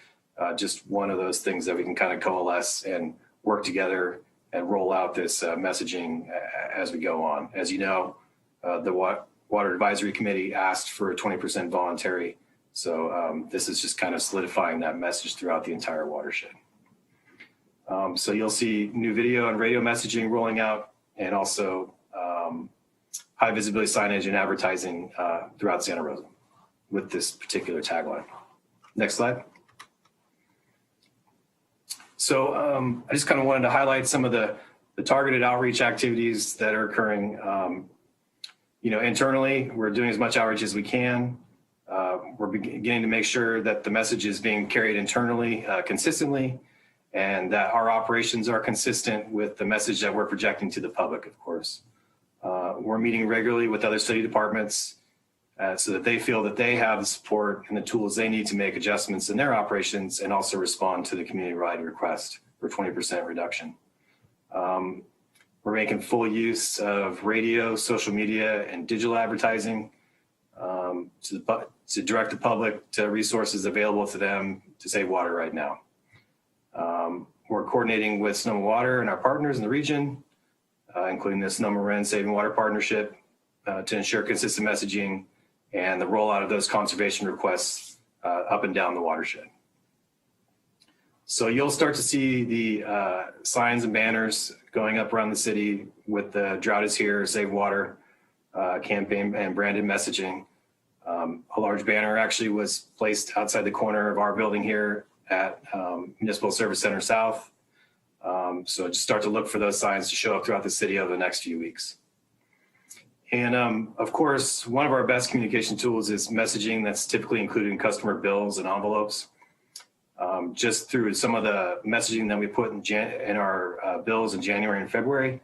K: just one of those things that we can kind of coalesce and work together and roll out this messaging as we go on. As you know, the Water Advisory Committee asked for a 20% voluntary. So this is just kind of solidifying that message throughout the entire watershed. So you'll see new video and radio messaging rolling out, and also high visibility signage and advertising throughout Santa Rosa with this particular tagline. Next slide. So I just kind of wanted to highlight some of the targeted outreach activities that are occurring. Internally, we're doing as much outreach as we can. We're beginning to make sure that the message is being carried internally consistently, and that our operations are consistent with the message that we're projecting to the public, of course. We're meeting regularly with other city departments so that they feel that they have the support and the tools they need to make adjustments in their operations and also respond to the community-wide request for 20% reduction. We're making full use of radio, social media, and digital advertising to direct the public to resources available to them to save water right now. We're coordinating with Sonoma Water and our partners in the region, including the Sonoma Marin Saving Water Partnership, to ensure consistent messaging and the rollout of those conservation requests up and down the watershed. So you'll start to see the signs and banners going up around the city with the "Drought is here, save water" campaign and branded messaging. A large banner actually was placed outside the corner of our building here at Municipal Service Center South. So just start to look for those signs to show up throughout the city over the next few weeks. And of course, one of our best communication tools is messaging that's typically included in customer bills and envelopes. Just through some of the messaging that we put in our bills in January and February,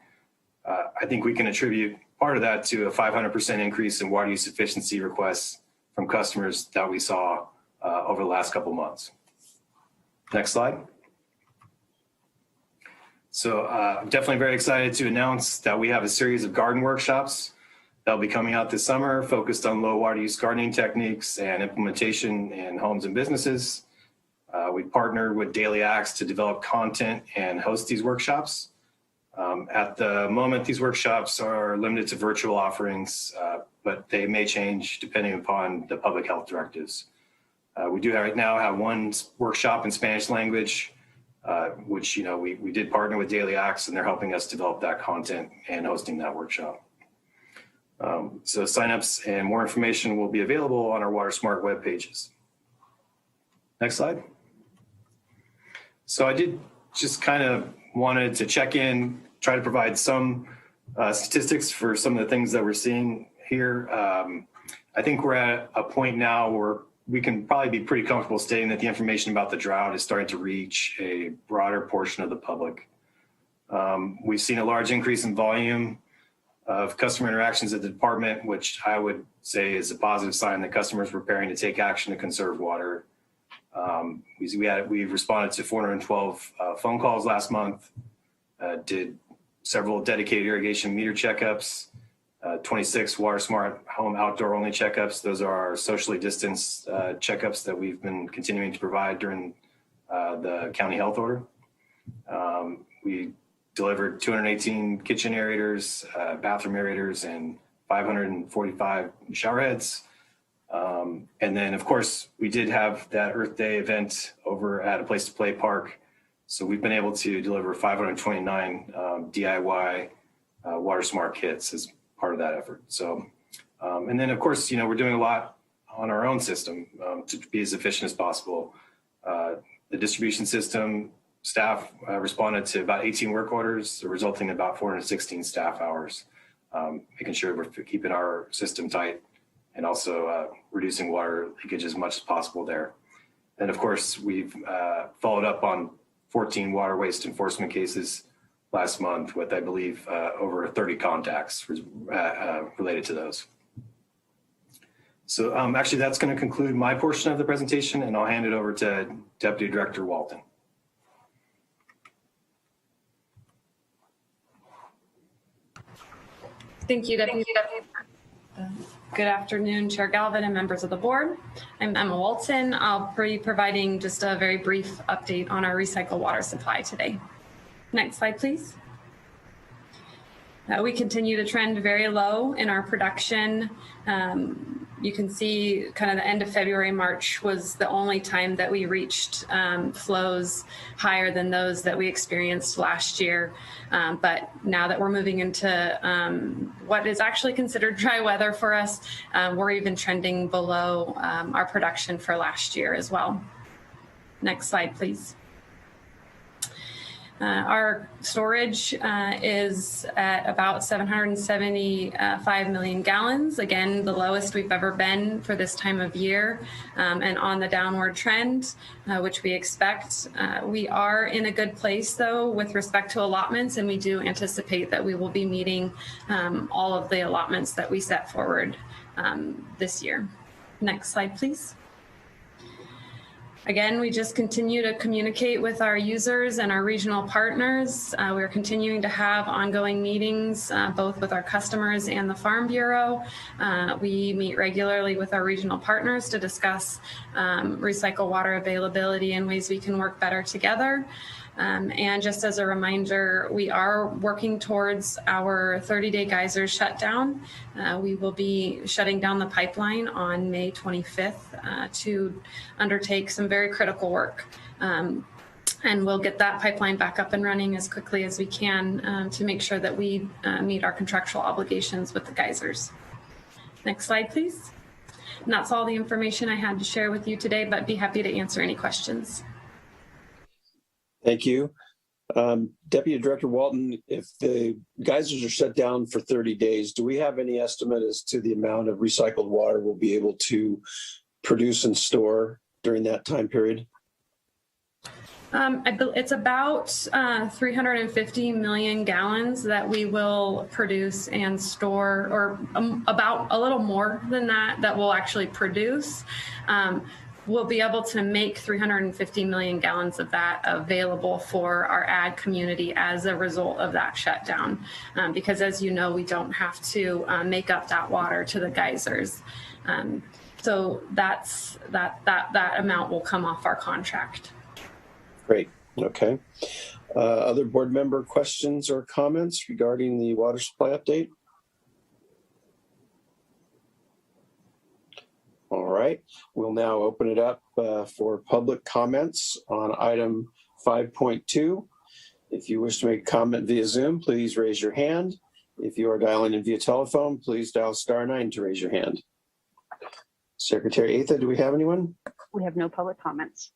K: I think we can attribute part of that to a 500% increase in water use efficiency requests from customers that we saw over the last couple of months. Next slide. So I'm definitely very excited to announce that we have a series of garden workshops that'll be coming out this summer, focused on low water use gardening techniques and implementation in homes and businesses. We partnered with Daily Acts to develop content and host these workshops. At the moment, these workshops are limited to virtual offerings, but they may change depending upon the public health directives. We do right now have one workshop in Spanish language, which we did partner with Daily Acts, and they're helping us develop that content and hosting that workshop. So signups and more information will be available on our WaterSmart web pages. Next slide. So I did just kind of wanted to check in, try to provide some statistics for some of the things that we're seeing here. I think we're at a point now where we can probably be pretty comfortable stating that the information about the drought is starting to reach a broader portion of the public. We've seen a large increase in volume of customer interactions at the department, which I would say is a positive sign that customers were preparing to take action to conserve water. We've responded to 412 phone calls last month, did several dedicated irrigation meter checkups, 26 Water Smart home outdoor only checkups. Those are our socially distanced checkups that we've been continuing to provide during the county health order. We delivered 218 kitchen aerators, bathroom aerators, and 545 shower heads. And then, of course, we did have that Earth Day event over at a Place to Play park. So we've been able to deliver 529 DIY Water Smart kits as part of that effort. So, and then, of course, we're doing a lot on our own system to be as efficient as possible. The distribution system staff responded to about 18 work orders, resulting in about 416 staff hours, making sure we're keeping our system tight and also reducing water leakage as much as possible there. And of course, we've followed up on 14 water waste enforcement cases last month with, I believe, over 30 contacts related to those. So actually, that's going to conclude my portion of the presentation, and I'll hand it over to Deputy Director Walton.
M: Thank you, Deputy. Good afternoon, Chair Galvin and members of the board. I'm Emma Walton. I'll be providing just a very brief update on our recycled water supply today. Next slide, please. We continue to trend very low in our production. You can see kind of the end of February, March was the only time that we reached flows higher than those that we experienced last year. But now that we're moving into what is actually considered dry weather for us, we're even trending below our production for last year as well. Next slide, please. Our storage is at about 775 million gallons. Again, the lowest we've ever been for this time of year, and on the downward trend, which we expect. We are in a good place, though, with respect to allotments, and we do anticipate that we will be meeting all of the allotments that we set forward this year. Next slide, please. Again, we just continue to communicate with our users and our regional partners. We're continuing to have ongoing meetings, both with our customers and the Farm Bureau. We meet regularly with our regional partners to discuss recycled water availability and ways we can work better together. And just as a reminder, we are working towards our 30-day geyser shutdown. We will be shutting down the pipeline on May 25th to undertake some very critical work. And we'll get that pipeline back up and running as quickly as we can to make sure that we meet our contractual obligations with the geysers. Next slide, please. And that's all the information I had to share with you today, but be happy to answer any questions.
B: Thank you. Deputy Director Walton, if the geysers are shut down for 30 days, do we have any estimate as to the amount of recycled water we'll be able to produce and store during that time period?
M: It's about 350 million gallons that we will produce and store, or about a little more than that we'll actually produce. We'll be able to make 350 million gallons of that available for our ag community as a result of that shutdown. Because as you know, we don't have to make up that water to the geysers. So that amount will come off our contract.
B: Great, okay. Other board member questions or comments regarding the water supply update? All right, we'll now open it up for public comments on item 5.2. If you wish to make a comment via Zoom, please raise your hand. If you are dialing in via telephone, please dial *9 to raise your hand. Secretary Atha, do we have anyone?
C: We have no public comments.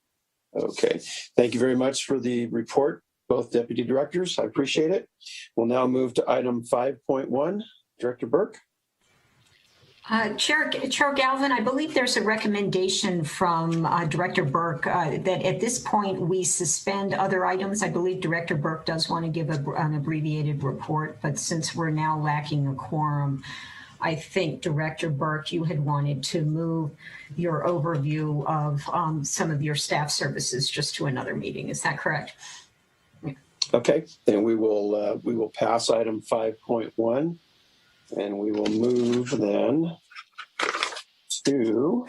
B: Okay, thank you very much for the report, both deputy directors. I appreciate it. We'll now move to item 5.1. Director Burke.
L: Chair Galvin, I believe there's a recommendation from Director Burke that at this point we suspend other items. I believe Director Burke does want to give an abbreviated report, but since we're now lacking a quorum, I think Director Burke, you had wanted to move your overview of some of your staff services just to another meeting. Is that correct?
B: Okay, then we will pass item 5.1. And we will move then to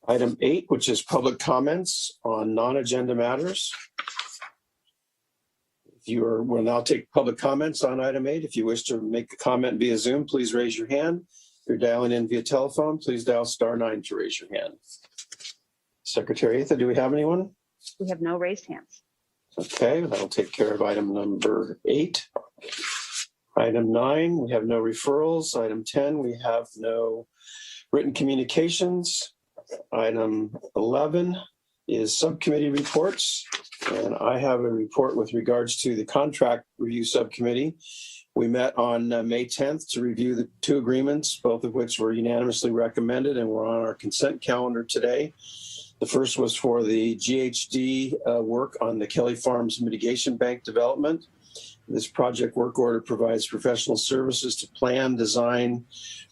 B: item 8, which is public comments on non-agenda matters. We'll now take public comments on item 8. If you wish to make a comment via Zoom, please raise your hand. If you're dialing in via telephone, please dial *9 to raise your hand. Secretary Atha, do we have anyone?
C: We have no raised hands.
B: Okay, that'll take care of item number 8. Item 9, we have no referrals. Item 10, we have no written communications. Item 11 is subcommittee reports. And I have a report with regards to the contract review subcommittee. We met on May 10th to review the 2 agreements, both of which were unanimously recommended and were on our consent calendar today. The first was for the GHD work on the Kelly Farms Mitigation Bank development. This project work order provides professional services to plan, design,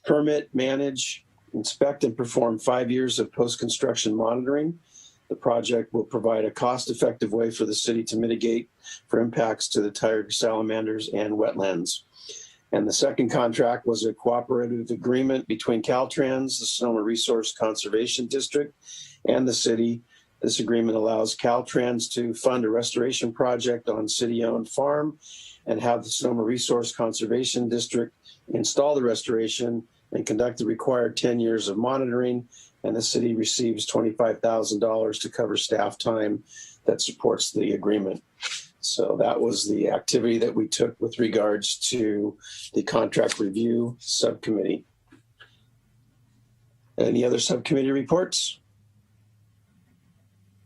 B: permit, manage, inspect, and perform 5 years of post-construction monitoring. The project will provide a cost-effective way for the city to mitigate for impacts to the tiger salamanders and wetlands. And the second contract was a cooperative agreement between Caltrans, the Sonoma Resource Conservation District, and the city. This agreement allows Caltrans to fund a restoration project on city-owned farm and have the Sonoma Resource Conservation District install the restoration and conduct the required 10 years of monitoring. And the city receives $25,000 to cover staff time that supports the agreement. So that was the activity that we took with regards to the contract review subcommittee. Any other subcommittee reports?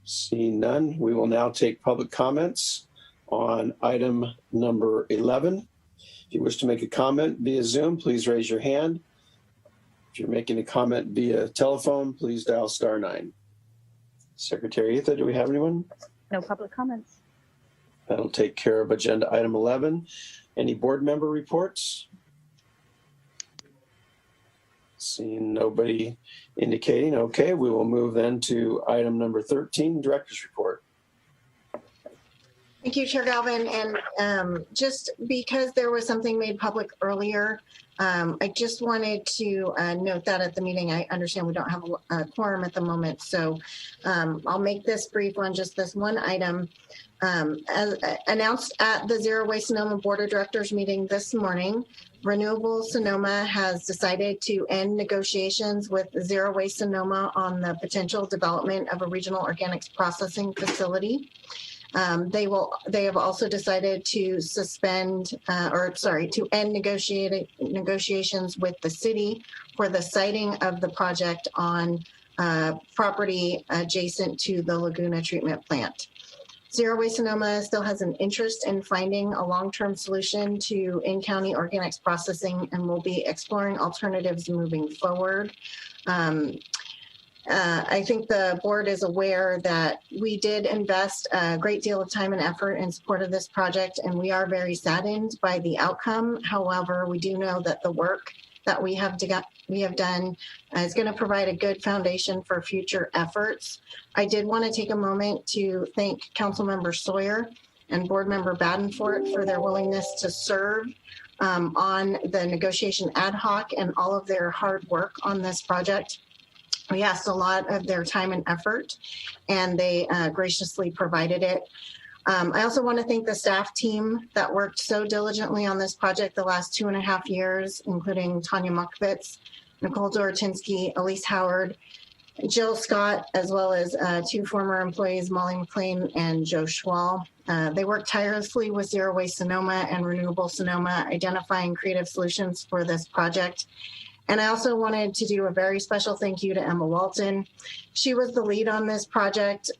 B: Seeing none, we will now take public comments on item number 11. If you wish to make a comment via Zoom, please raise your hand. If you're making a comment via telephone, please dial *9. Secretary Atha, do we have anyone?
C: No public comments.
B: That'll take care of agenda item 11. Any board member reports? Seeing nobody indicating. Okay, we will move then to item number 13, director's report.
D: Thank you, Chair Galvin. And just because there was something made public earlier, I just wanted to note that at the meeting. I understand we don't have a quorum at the moment, so I'll make this brief on just this one item. As announced at the Zero Waste Sonoma Board of Directors meeting this morning, Renewable Sonoma has decided to end negotiations with Zero Waste Sonoma on the potential development of a regional organics processing facility. They have also decided to to end negotiations with the city for the siting of the project on property adjacent to the Laguna treatment plant. Zero Waste Sonoma still has an interest in finding a long-term solution to in-county organics processing and will be exploring alternatives moving forward. I think the board is aware that we did invest a great deal of time and effort in support of this project, and we are very saddened by the outcome. However, we do know that the work that we have done is going to provide a good foundation for future efforts. I did want to take a moment to thank Councilmember Sawyer and Board Member Badenfort for their willingness to serve on the negotiation ad hoc and all of their hard work on this project. We asked a lot of their time and effort, and they graciously provided it. I also want to thank the staff team that worked so diligently on this project the last 2.5 years, including Tanya Muckvitz, Nicole Doratinsky, Elise Howard, Jill Scott, as well as two former employees, Molly McLean and Joe Schwal. They worked tirelessly with Zero Waste Sonoma and Renewable Sonoma, identifying creative solutions for this project. And I also wanted to do a very special thank you to Emma Walton. She was the lead on this project.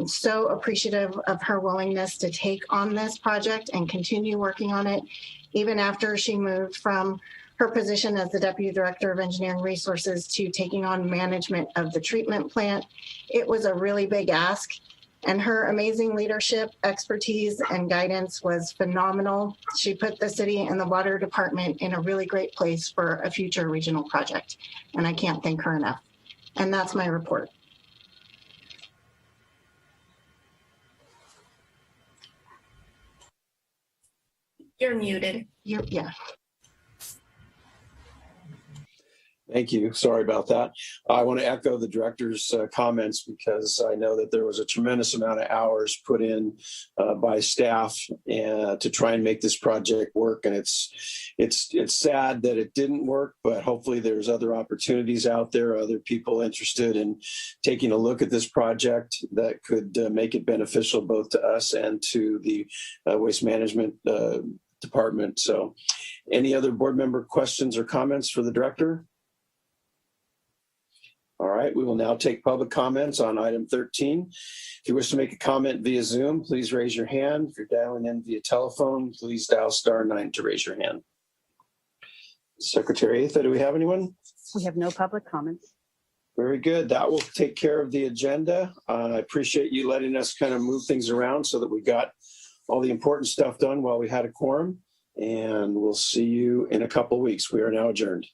D: So appreciative of her willingness to take on this project and continue working on it, even after she moved from her position as the Deputy Director of Engineering Resources to taking on management of the treatment plant. It was a really big ask, and her amazing leadership, expertise, and guidance was phenomenal. She put the city and the water department in a really great place for a future regional project, and I can't thank her enough. And that's my report.
G: You're muted.
D: Yeah.
B: Thank you. Sorry about that. I want to echo the director's comments because I know that there was a tremendous amount of hours put in by staff to try and make this project work. And it's sad that it didn't work, but hopefully there's other opportunities out there, other people interested in taking a look at this project that could make it beneficial both to us and to the waste management department. So any other board member questions or comments for the director? All right, we will now take public comments on item 13. If you wish to make a comment via Zoom, please raise your hand. If you're dialing in via telephone, please dial *9 to raise your hand. Secretary Atha, do we have anyone?
C: We have no public comments.
B: Very good. That will take care of the agenda. I appreciate you letting us kind of move things around so that we got all the important stuff done while we had a quorum. And we'll see you in a couple of weeks. We are now adjourned.